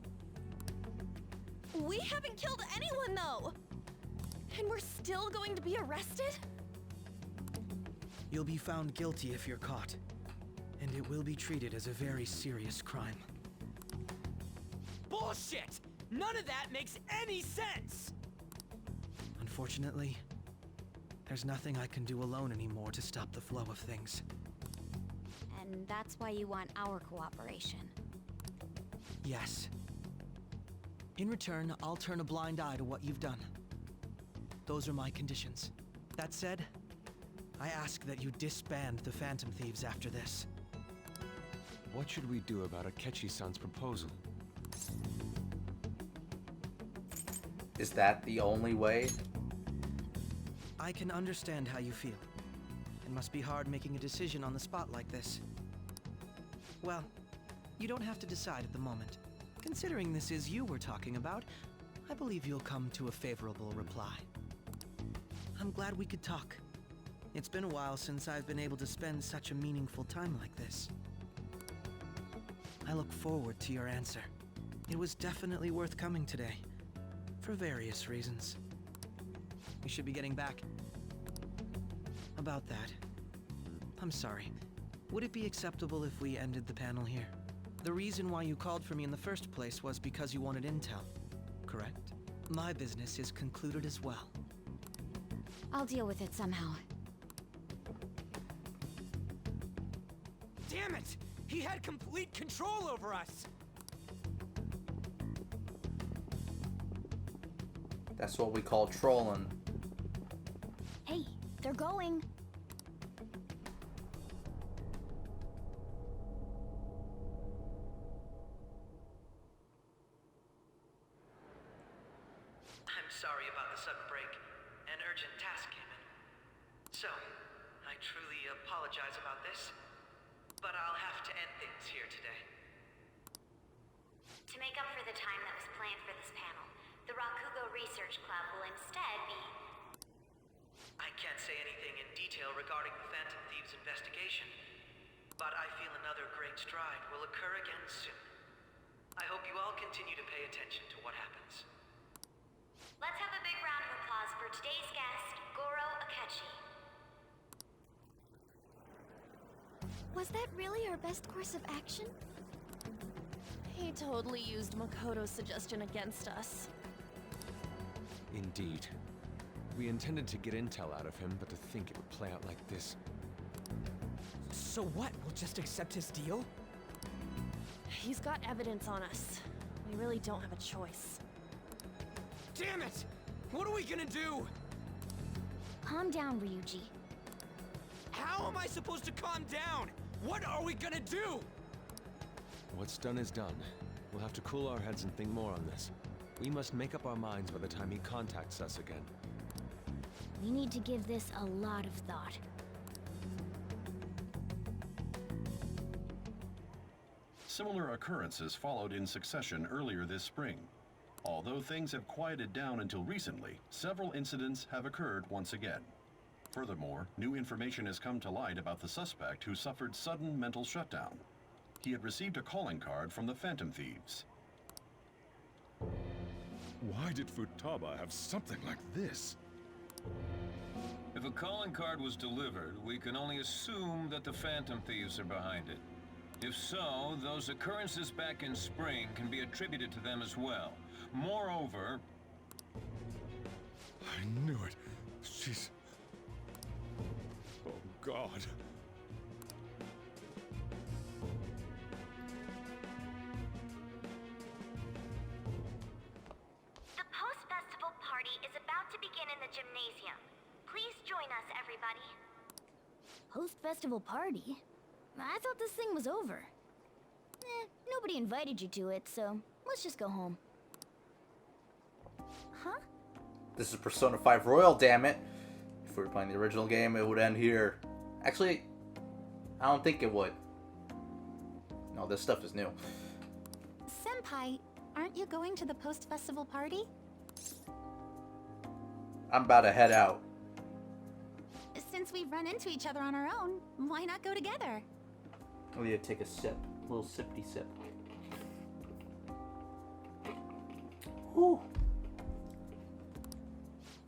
We haven't killed anyone, though! And we're still going to be arrested? You'll be found guilty if you're caught, and it will be treated as a very serious crime. Bullshit! None of that makes any sense! Unfortunately, there's nothing I can do alone anymore to stop the flow of things. And that's why you want our cooperation. Yes. In return, I'll turn a blind eye to what you've done. Those are my conditions. That said, I ask that you disband the Phantom Thieves after this. What should we do about Akechi-san's proposal? Is that the only way? I can understand how you feel. It must be hard making a decision on the spot like this. Well, you don't have to decide at the moment. Considering this is you we're talking about, I believe you'll come to a favorable reply. I'm glad we could talk. It's been a while since I've been able to spend such a meaningful time like this. I look forward to your answer. It was definitely worth coming today, for various reasons. We should be getting back. About that, I'm sorry. Would it be acceptable if we ended the panel here? The reason why you called for me in the first place was because you wanted intel, correct? My business is concluded as well. I'll deal with it somehow. Damn it! He had complete control over us! That's what we call trolling. Hey, they're going. I'm sorry about the sudden break. An urgent task came in. So, I truly apologize about this, but I'll have to end things here today. To make up for the time that was planned for this panel, the Rakugo Research Club will instead be... I can't say anything in detail regarding the Phantom Thieves investigation, but I feel another great stride will occur again soon. I hope you all continue to pay attention to what happens. Let's have a big round of applause for today's guest, Goro Akechi. Was that really our best course of action? He totally used Makoto's suggestion against us. Indeed. We intended to get intel out of him, but to think it would play out like this. So what? We'll just accept his deal? He's got evidence on us. We really don't have a choice. Damn it! What are we gonna do? Calm down, Ryuji. How am I supposed to calm down? What are we gonna do? What's done is done. We'll have to cool our heads and think more on this. We must make up our minds by the time he contacts us again. We need to give this a lot of thought. Similar occurrences followed in succession earlier this spring. Although things have quieted down until recently, several incidents have occurred once again. Furthermore, new information has come to light about the suspect who suffered sudden mental shutdown. He had received a calling card from the Phantom Thieves. Why did Futaba have something like this? If a calling card was delivered, we can only assume that the Phantom Thieves are behind it. If so, those occurrences back in spring can be attributed to them as well. Moreover... I knew it. She's... Oh, God. The post-festival party is about to begin in the gymnasium. Please join us, everybody. Post-festival party? I thought this thing was over. Nobody invited you to it, so let's just go home. Huh? This is Persona 5 Royal, damn it. If we were playing the original game, it would end here. Actually, I don't think it would. No, this stuff is new. Senpai, aren't you going to the post-festival party? I'm about to head out. Since we've run into each other on our own, why not go together? We need to take a sip. A little sippy sip. Whew.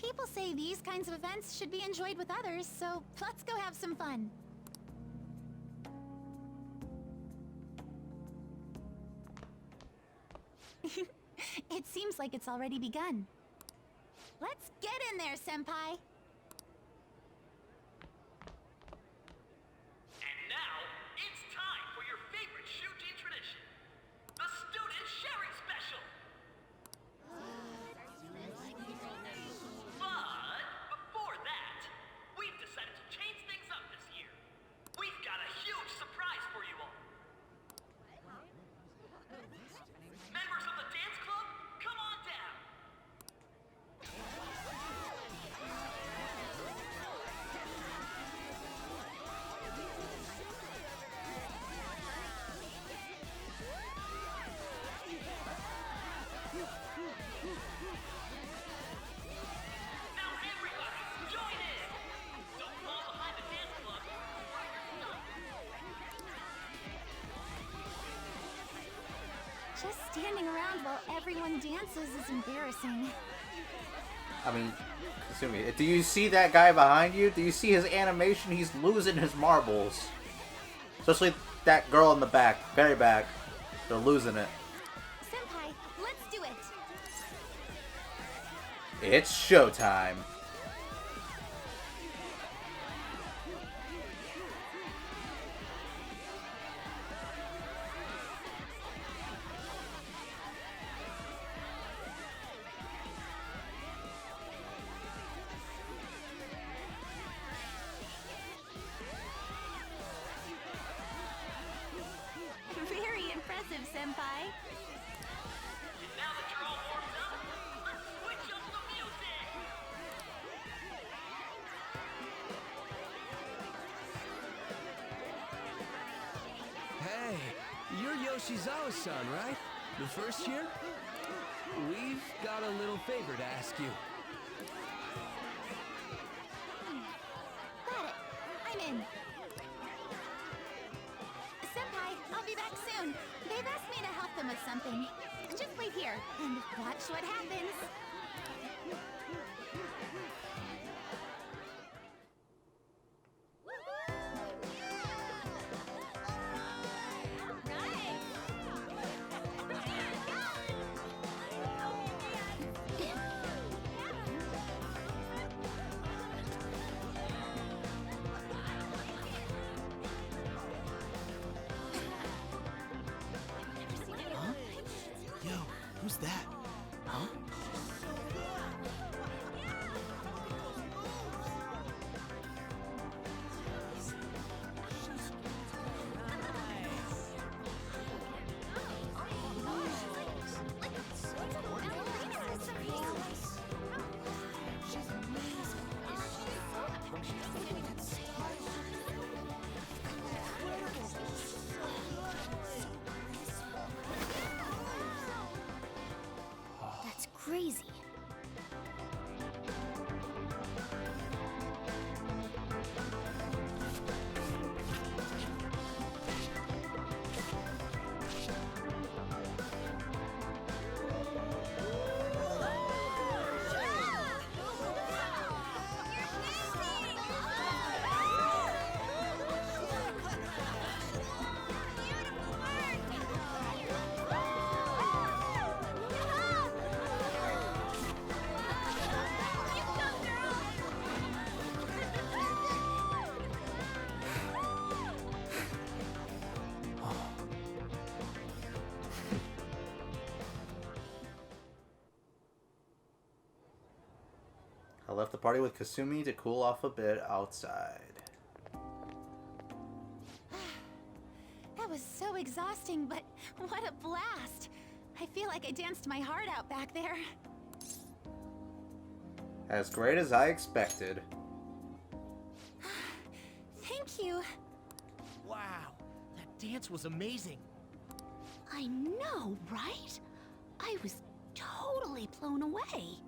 People say these kinds of events should be enjoyed with others, so let's go have some fun. It seems like it's already begun. Let's get in there, Senpai! And now, it's time for your favorite Shuji tradition, the Student Sharing Special! But before that, we've decided to change things up this year. We've got a huge surprise for you all. Members of the dance club, come on down. Now everybody, join in. Don't fall behind the dance club. Just standing around while everyone dances is embarrassing. I mean, Kasumi, do you see that guy behind you? Do you see his animation? He's losing his marbles. Especially that girl in the back, very back. They're losing it. Senpai, let's do it! It's showtime. Very impressive, Senpai. And now that you're all warmed up, let's switch up the music. Hey, you're Yoshizawa-san, right? The first year? We've got a little favor to ask you. Got it. I'm in. Senpai, I'll be back soon. They've asked me to help them with something. Just wait here and watch what happens. Yo, who's that? Huh? That's crazy. I left the party with Kasumi to cool off a bit outside. That was so exhausting, but what a blast! I feel like I danced my heart out back there. As great as I expected. Thank you. Wow, that dance was amazing. I know, right? I was totally blown away.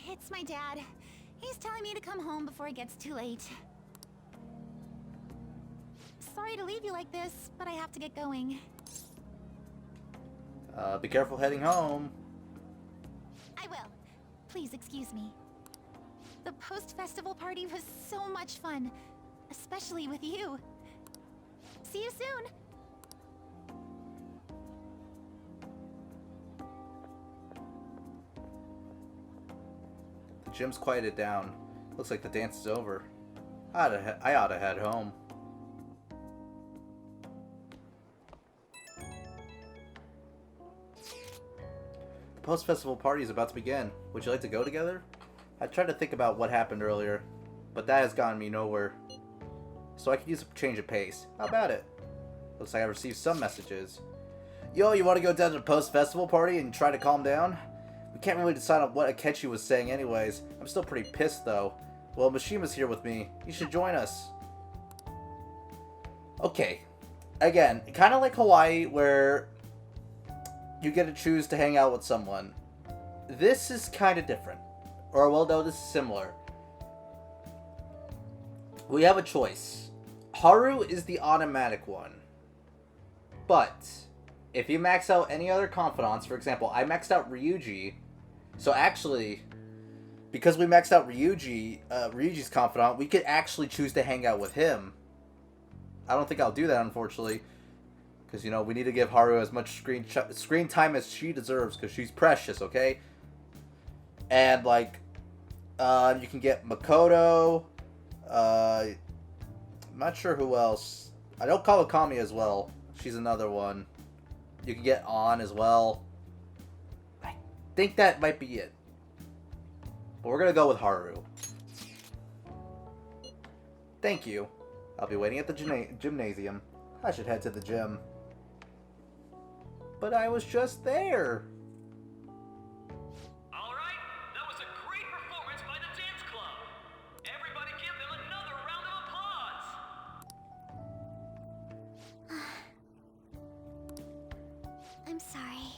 It's my dad. He's telling me to come home before it gets too late. Sorry to leave you like this, but I have to get going. Be careful heading home. I will. Please excuse me. The post-festival party was so much fun, especially with you. See you soon. The gym's quieted down. Looks like the dance is over. I oughta head home. The post-festival party is about to begin. Would you like to go together? I tried to think about what happened earlier, but that has gotten me nowhere. So I could use a change of pace. How about it? Looks like I received some messages. Yo, you want to go down to the post-festival party and try to calm down? We can't really decide on what Akechi was saying anyways. I'm still pretty pissed though. Well, Mishima's here with me. You should join us. Okay. Again, kind of like Hawaii where you get to choose to hang out with someone. This is kind of different. Or, well, no, this is similar. We have a choice. Haru is the automatic one. But if you max out any other confidants, for example, I maxed out Ryuji. So actually, because we maxed out Ryuji's confidant, we could actually choose to hang out with him. I don't think I'll do that, unfortunately. Because, you know, we need to give Haru as much screen time as she deserves, because she's precious, okay? And, like, you can get Makoto. I'm not sure who else. I know Kawakami as well. She's another one. You can get On as well. I think that might be it. But we're going to go with Haru. Thank you. I'll be waiting at the gymnasium. I should head to the gym. But I was just there. Alright, that was a great performance by the dance club. Everybody give them another round of applause. I'm sorry.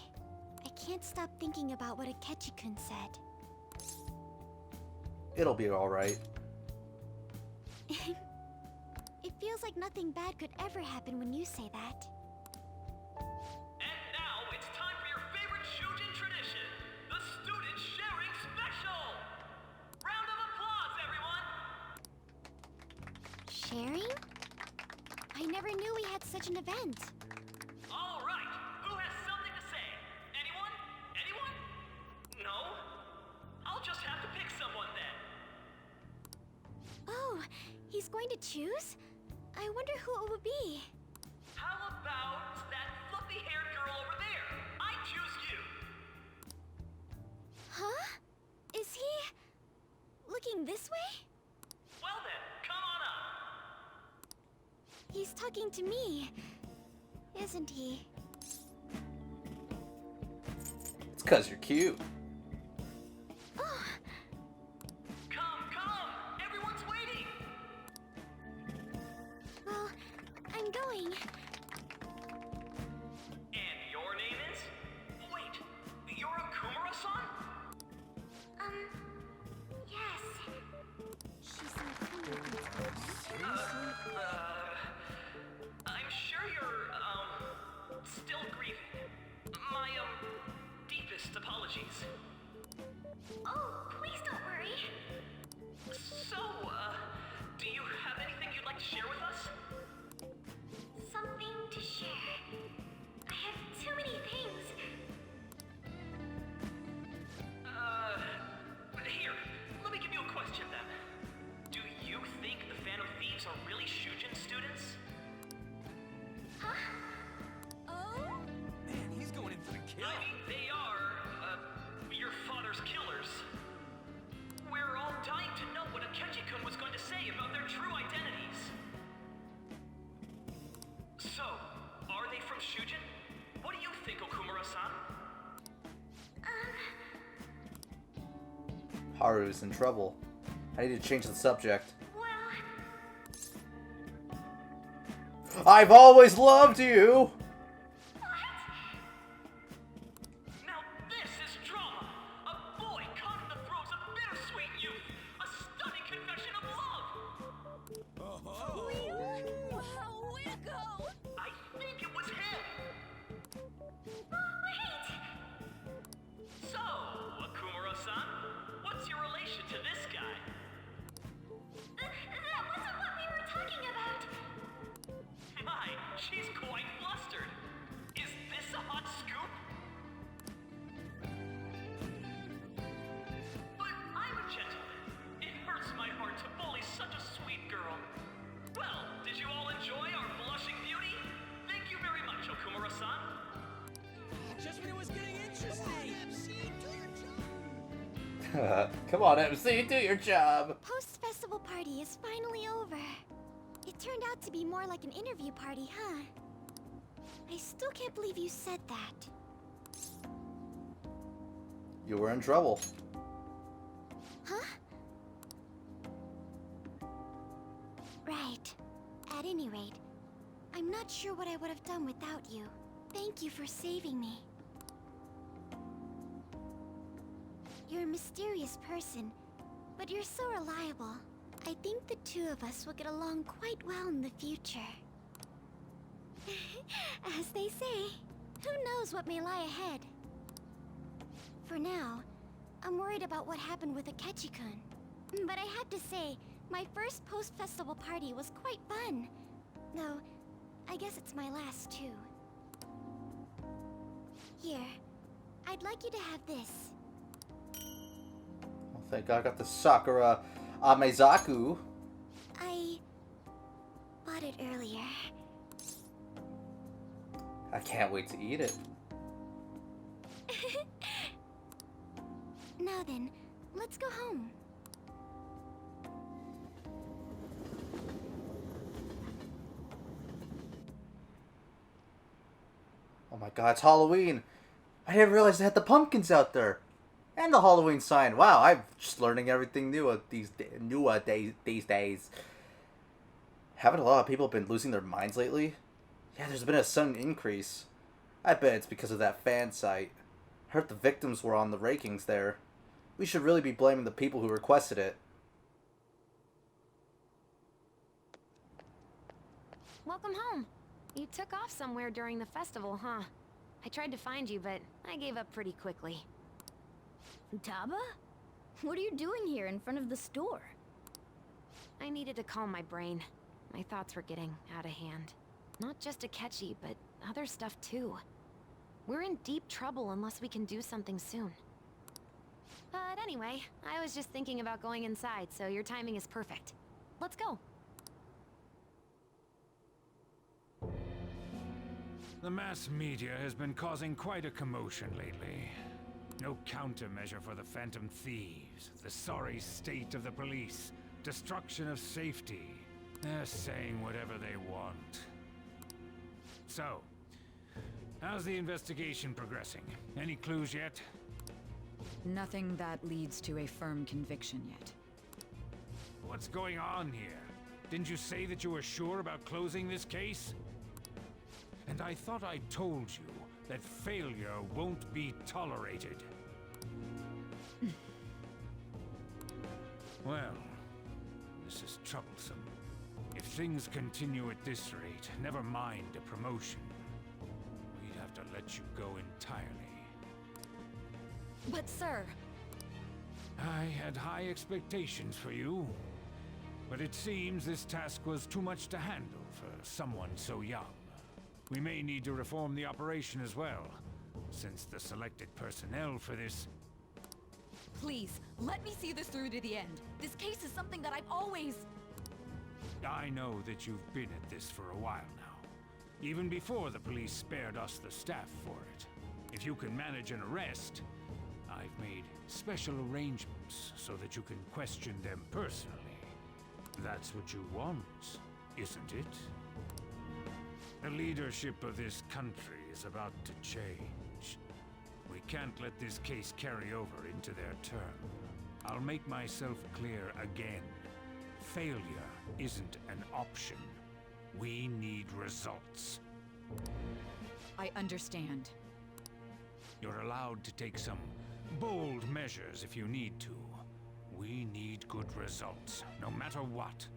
I can't stop thinking about what Akechi-kun said. It'll be alright. It feels like nothing bad could ever happen when you say that. And now it's time for your favorite Shujin tradition, the Student Sharing Special! Round of applause, everyone! Sharing? I never knew we had such an event. Alright, who has something to say? Anyone? Anyone? No? I'll just have to pick someone then. Oh, he's going to choose? I wonder who it would be. How about that fluffy-haired girl over there? I choose you! Huh? Is he looking this way? Well then, come on up! He's talking to me, isn't he? It's 'cause you're cute. Oh. Come! Everyone's waiting! Well, I'm going. And your name is? Wait, you're Akumura-san? Yes. She's an I'm sure you're, still grieving. My, deepest apologies. Oh, please don't worry. So, do you have anything you'd like to share with us? Something to share. I have too many things. Here, let me give you a question then. Do you think the Phantom Thieves are really Shujin students? Huh? Oh? Man, he's going in for the kill. I mean, they are, your father's killers. We're all dying to know what Akechi-kun was going to say about their true identities. So, are they from Shujin? What do you think, Okumura-san? Haru's in trouble. I need to change the subject. I've always loved you! Come on, MC, do your job. Post-festival party is finally over. It turned out to be more like an interview party, huh? I still can't believe you said that. You were in trouble. Huh? Right. At any rate, I'm not sure what I would have done without you. Thank you for saving me. You're a mysterious person, but you're so reliable. I think the two of us will get along quite well in the future. As they say, who knows what may lie ahead? For now, I'm worried about what happened with Akechi-kun. But I have to say, my first post-festival party was quite fun. Though, I guess it's my last too. Here, I'd like you to have this. Well, thank God I got the Sakura Amezaku. I bought it earlier. I can't wait to eat it. Now then, let's go home. Oh my God, it's Halloween. I didn't realize they had the pumpkins out there. And the Halloween sign. Wow, I'm just learning everything new these days. Haven't a lot of people been losing their minds lately? Yeah, there's been a sudden increase. I bet it's because of that fan site. I heard the victims were on the rankings there. We should really be blaming the people who requested it. Welcome home. You took off somewhere during the festival, huh? I tried to find you, but I gave up pretty quickly. Futaba? What are you doing here in front of the store? I needed to calm my brain. My thoughts were getting out of hand. Not just Akechi, but other stuff too. We're in deep trouble unless we can do something soon. But anyway, I was just thinking about going inside, so your timing is perfect. Let's go. The mass media has been causing quite a commotion lately. No countermeasure for the Phantom Thieves, the sorry state of the police, destruction of safety. They're saying whatever they want. So, how's the investigation progressing? Any clues yet? Nothing that leads to a firm conviction yet. What's going on here? Didn't you say that you were sure about closing this case? And I thought I told you that failure won't be tolerated. Well, this is troublesome. If things continue at this rate, never mind a promotion. We'd have to let you go entirely. But sir... I had high expectations for you. But it seems this task was too much to handle for someone so young. We may need to reform the operation as well, since the selected personnel for this... Please, let me see this through to the end. This case is something that I've always... I know that you've been at this for a while now. Even before the police spared us the staff for it. If you can manage an arrest, I've made special arrangements so that you can question them personally. That's what you want, isn't it? The leadership of this country is about to change. We can't let this case carry over into their term. I'll make myself clear again. Failure isn't an option. We need results. I understand. You're allowed to take some bold measures if you need to. We need good results, no matter what.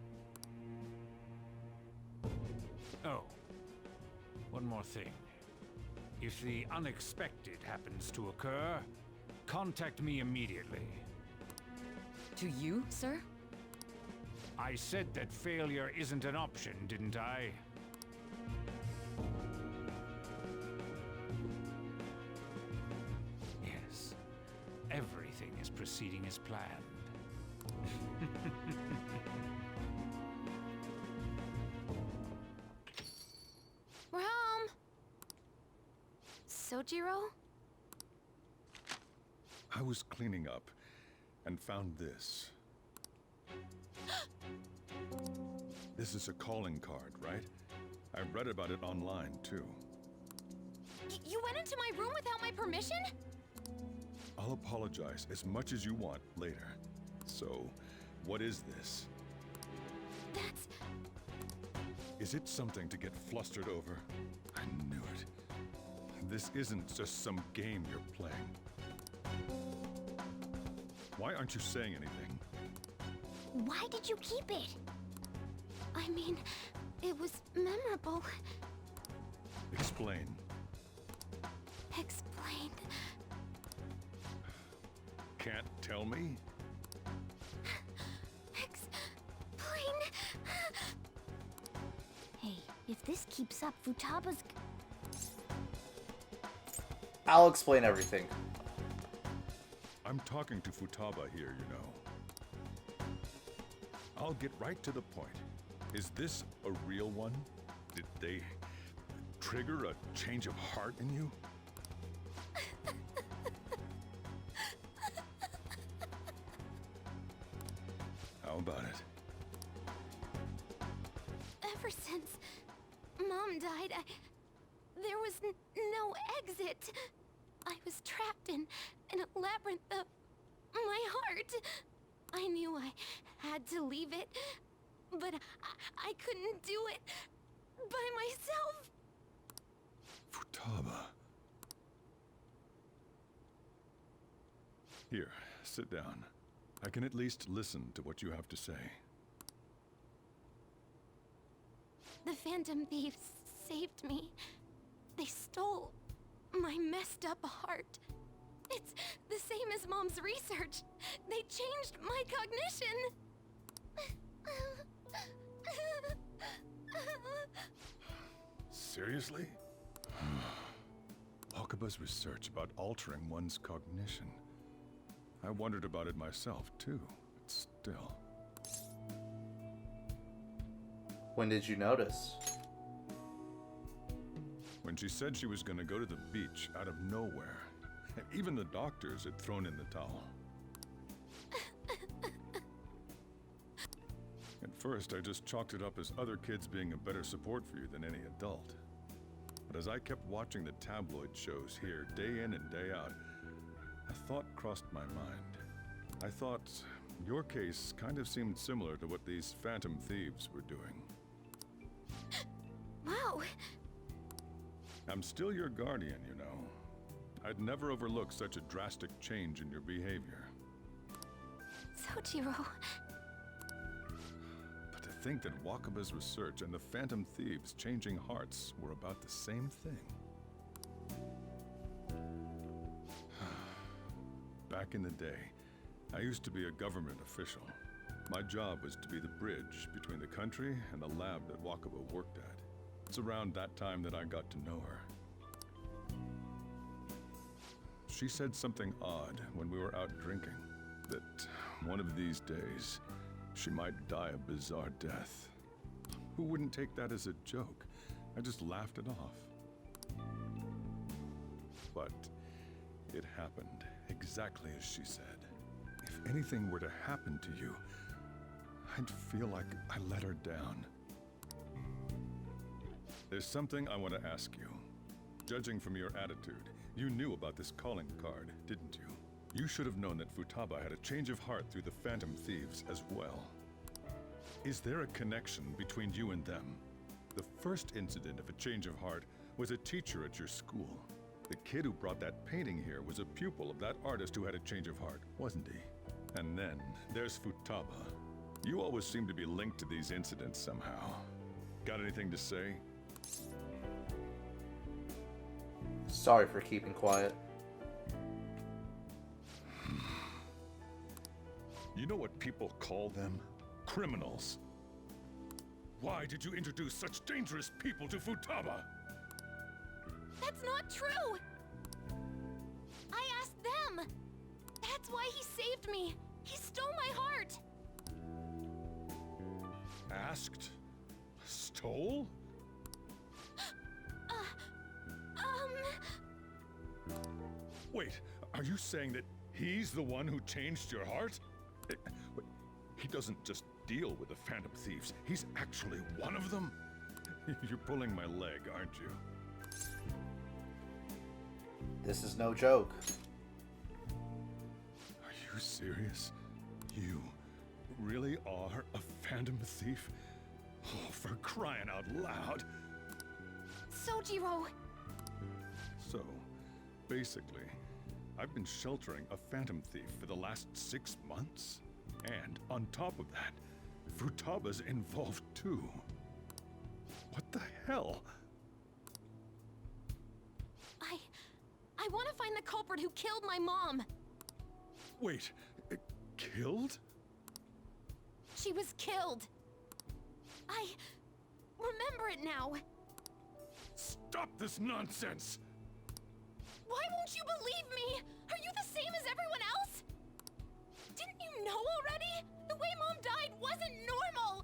Oh. One more thing. If the unexpected happens to occur, contact me immediately. To you, sir? I said that failure isn't an option, didn't I? Yes. Everything is proceeding as planned. We're home! Sojiro? I was cleaning up, and found this. This is a calling card, right? I read about it online, too. You went into my room without my permission? I'll apologize as much as you want later. So, what is this? That's... Is it something to get flustered over? I knew it. This isn't just some game you're playing. Why aren't you saying anything? Why did you keep it? I mean, it was memorable. Explain. Explain. Can't tell me? Explain. Hey, if this keeps up, Futaba's... I'll explain everything. I'm talking to Futaba here, you know. I'll get right to the point. Is this a real one? Did they trigger a change of heart in you? How about it? Ever since Mom died, there was no exit. I was trapped in a labyrinth of my heart. I knew I had to leave it, but I couldn't do it by myself. Futaba. Here, sit down. I can at least listen to what you have to say. The Phantom Thieves saved me. They stole my messed up heart. It's the same as Mom's research. They changed my cognition. Seriously? Wakaba's research about altering one's cognition. I wondered about it myself, too. But still. When did you notice? When she said she was going to go to the beach out of nowhere. And even the doctors had thrown in the towel. At first, I just chalked it up as other kids being a better support for you than any adult. But as I kept watching the tabloid shows here, day in and day out, a thought crossed my mind. I thought your case kind of seemed similar to what these Phantom Thieves were doing. Wow. I'm still your guardian, you know. I'd never overlook such a drastic change in your behavior. Sojiro. But to think that Wakaba's research and the Phantom Thieves changing hearts were about the same thing. Back in the day, I used to be a government official. My job was to be the bridge between the country and the lab that Wakaba worked at. It's around that time that I got to know her. She said something odd when we were out drinking, that one of these days, she might die a bizarre death. Who wouldn't take that as a joke? I just laughed it off. But it happened exactly as she said. If anything were to happen to you, I'd feel like I let her down. There's something I want to ask you. Judging from your attitude, you knew about this calling card, didn't you? You should have known that Futaba had a change of heart through the Phantom Thieves as well. Is there a connection between you and them? The first incident of a change of heart was a teacher at your school. The kid who brought that painting here was a pupil of that artist who had a change of heart, wasn't he? And then there's Futaba. You always seem to be linked to these incidents somehow. Got anything to say? Sorry for keeping quiet. You know what people call them? Criminals. Why did you introduce such dangerous people to Futaba? That's not true! I asked them! That's why he saved me! He stole my heart! Asked? Stole? Wait, are you saying that He's the one who changed your heart? He doesn't just deal with the Phantom Thieves. He's actually one of them? You're pulling my leg, aren't you? This is no joke. Are you serious? You really are a Phantom Thief? Oh, for crying out loud! Sojiro! So, basically, I've been sheltering a Phantom Thief for the last 6 months. And on top of that, Futaba's involved too. What the hell? I want to find the culprit who killed my mom. Wait, killed? She was killed. I remember it now. Stop this nonsense! Why won't you believe me? Are you the same as everyone else? Didn't you know already? The way Mom died wasn't normal.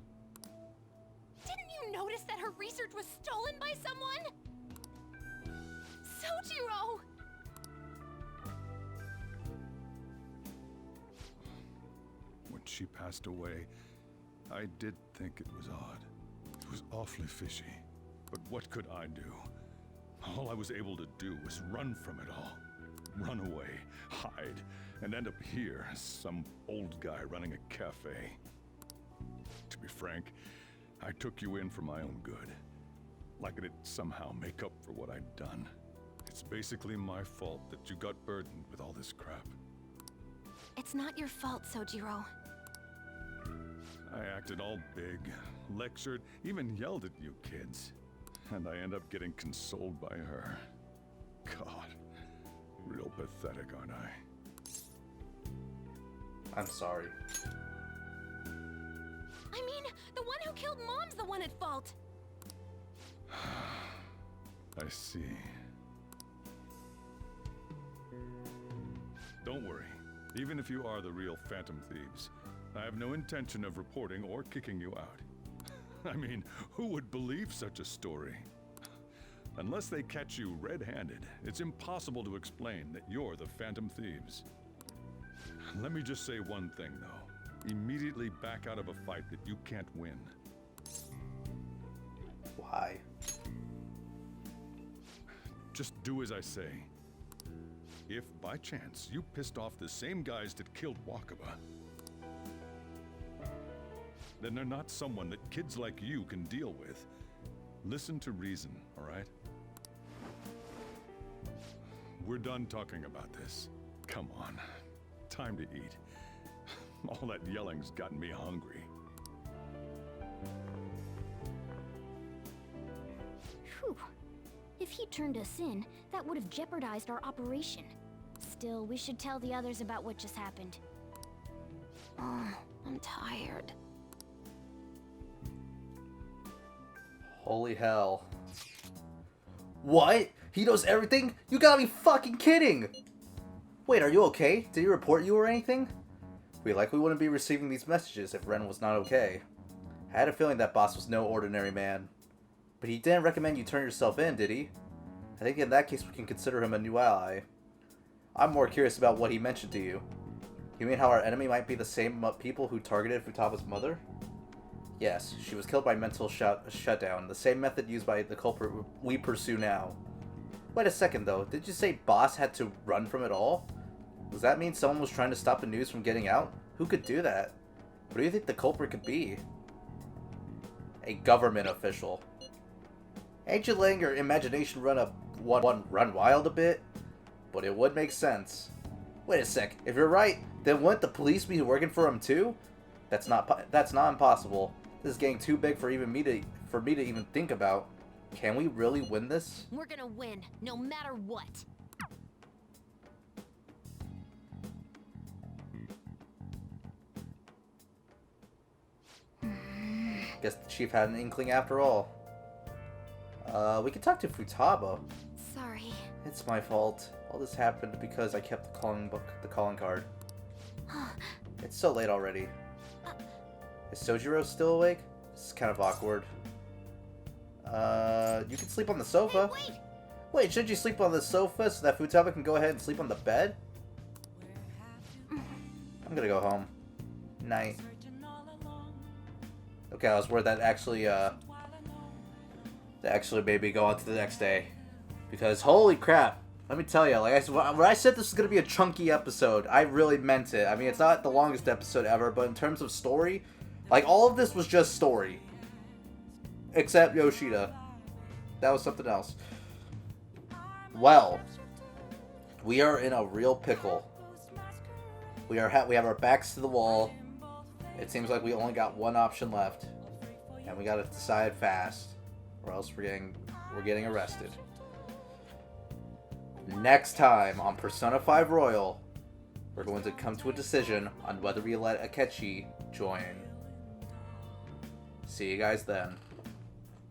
Didn't you notice that her research was stolen by someone? Sojiro! When she passed away, I did think it was odd. It was awfully fishy. But what could I do? All I was able to do was run from it all. Run away, hide, and end up here as some old guy running a cafe. To be frank, I took you in for my own good. Like it'd somehow make up for what I'd done. It's basically my fault that you got burdened with all this crap. It's not your fault, Sojiro. I acted all big, lectured, even yelled at you kids. And I end up getting consoled by her. God, real pathetic, aren't I? I'm sorry. I mean, the one who killed Mom's the one at fault. I see. Don't worry. Even if you are the real Phantom Thieves, I have no intention of reporting or kicking you out. I mean, who would believe such a story? Unless they catch you red-handed, it's impossible to explain that you're the Phantom Thieves. Let me just say one thing, though. Immediately back out of a fight that you can't win. Why? Just do as I say. If, by chance, you pissed off the same guys that killed Wakaba, then they're not someone that kids like you can deal with. Listen to reason, all right? We're done talking about this. Come on. Time to eat. All that yelling's gotten me hungry. Phew. If he turned us in, that would have jeopardized our operation. Still, we should tell the others about what just happened. Oh, I'm tired. Holy hell. What? He knows everything? You gotta be fucking kidding! Wait, are you okay? Did he report you or anything? We likely wouldn't be receiving these messages if Ren was not okay. I had a feeling that boss was no ordinary man. But he didn't recommend you turn yourself in, did he? I think in that case we can consider him a new ally. I'm more curious about what he mentioned to you. You mean how our enemy might be the same people who targeted Futaba's mother? Yes, she was killed by mental shutdown, the same method used by the culprit we pursue now. Wait a second though, did you say Boss had to run from it all? Does that mean someone was trying to stop the news from getting out? Who could do that? What do you think the culprit could be? A government official. Ain't you letting your imagination run wild a bit? But it would make sense. Wait a sec, if you're right, then wouldn't the police be working for him too? That's not impossible. This is getting too big for me to even think about. Can we really win this? We're gonna win, no matter what. Guess the chief had an inkling after all. We could talk to Futaba. Sorry. It's my fault. All this happened because I kept the calling card. It's so late already. Is Sojiro still awake? This is kind of awkward. You can sleep on the sofa. Hey, wait! Wait, shouldn't you sleep on the sofa so that Futaba can go ahead and sleep on the bed? I'm gonna go home. Night. Okay, I was worried that actually made me go on to the next day. Because holy crap, let me tell you, like when I said this was gonna be a chunky episode, I really meant it. I mean, it's not the longest episode ever, but in terms of story, like all of this was just story. Except Yoshida. That was something else. Well, we are in a real pickle. We have our backs to the wall. It seems like we only got one option left, and we gotta decide fast, or else we're getting arrested. Next time on Persona 5 Royal, we're going to come to a decision on whether we let Akechi join. See you guys then.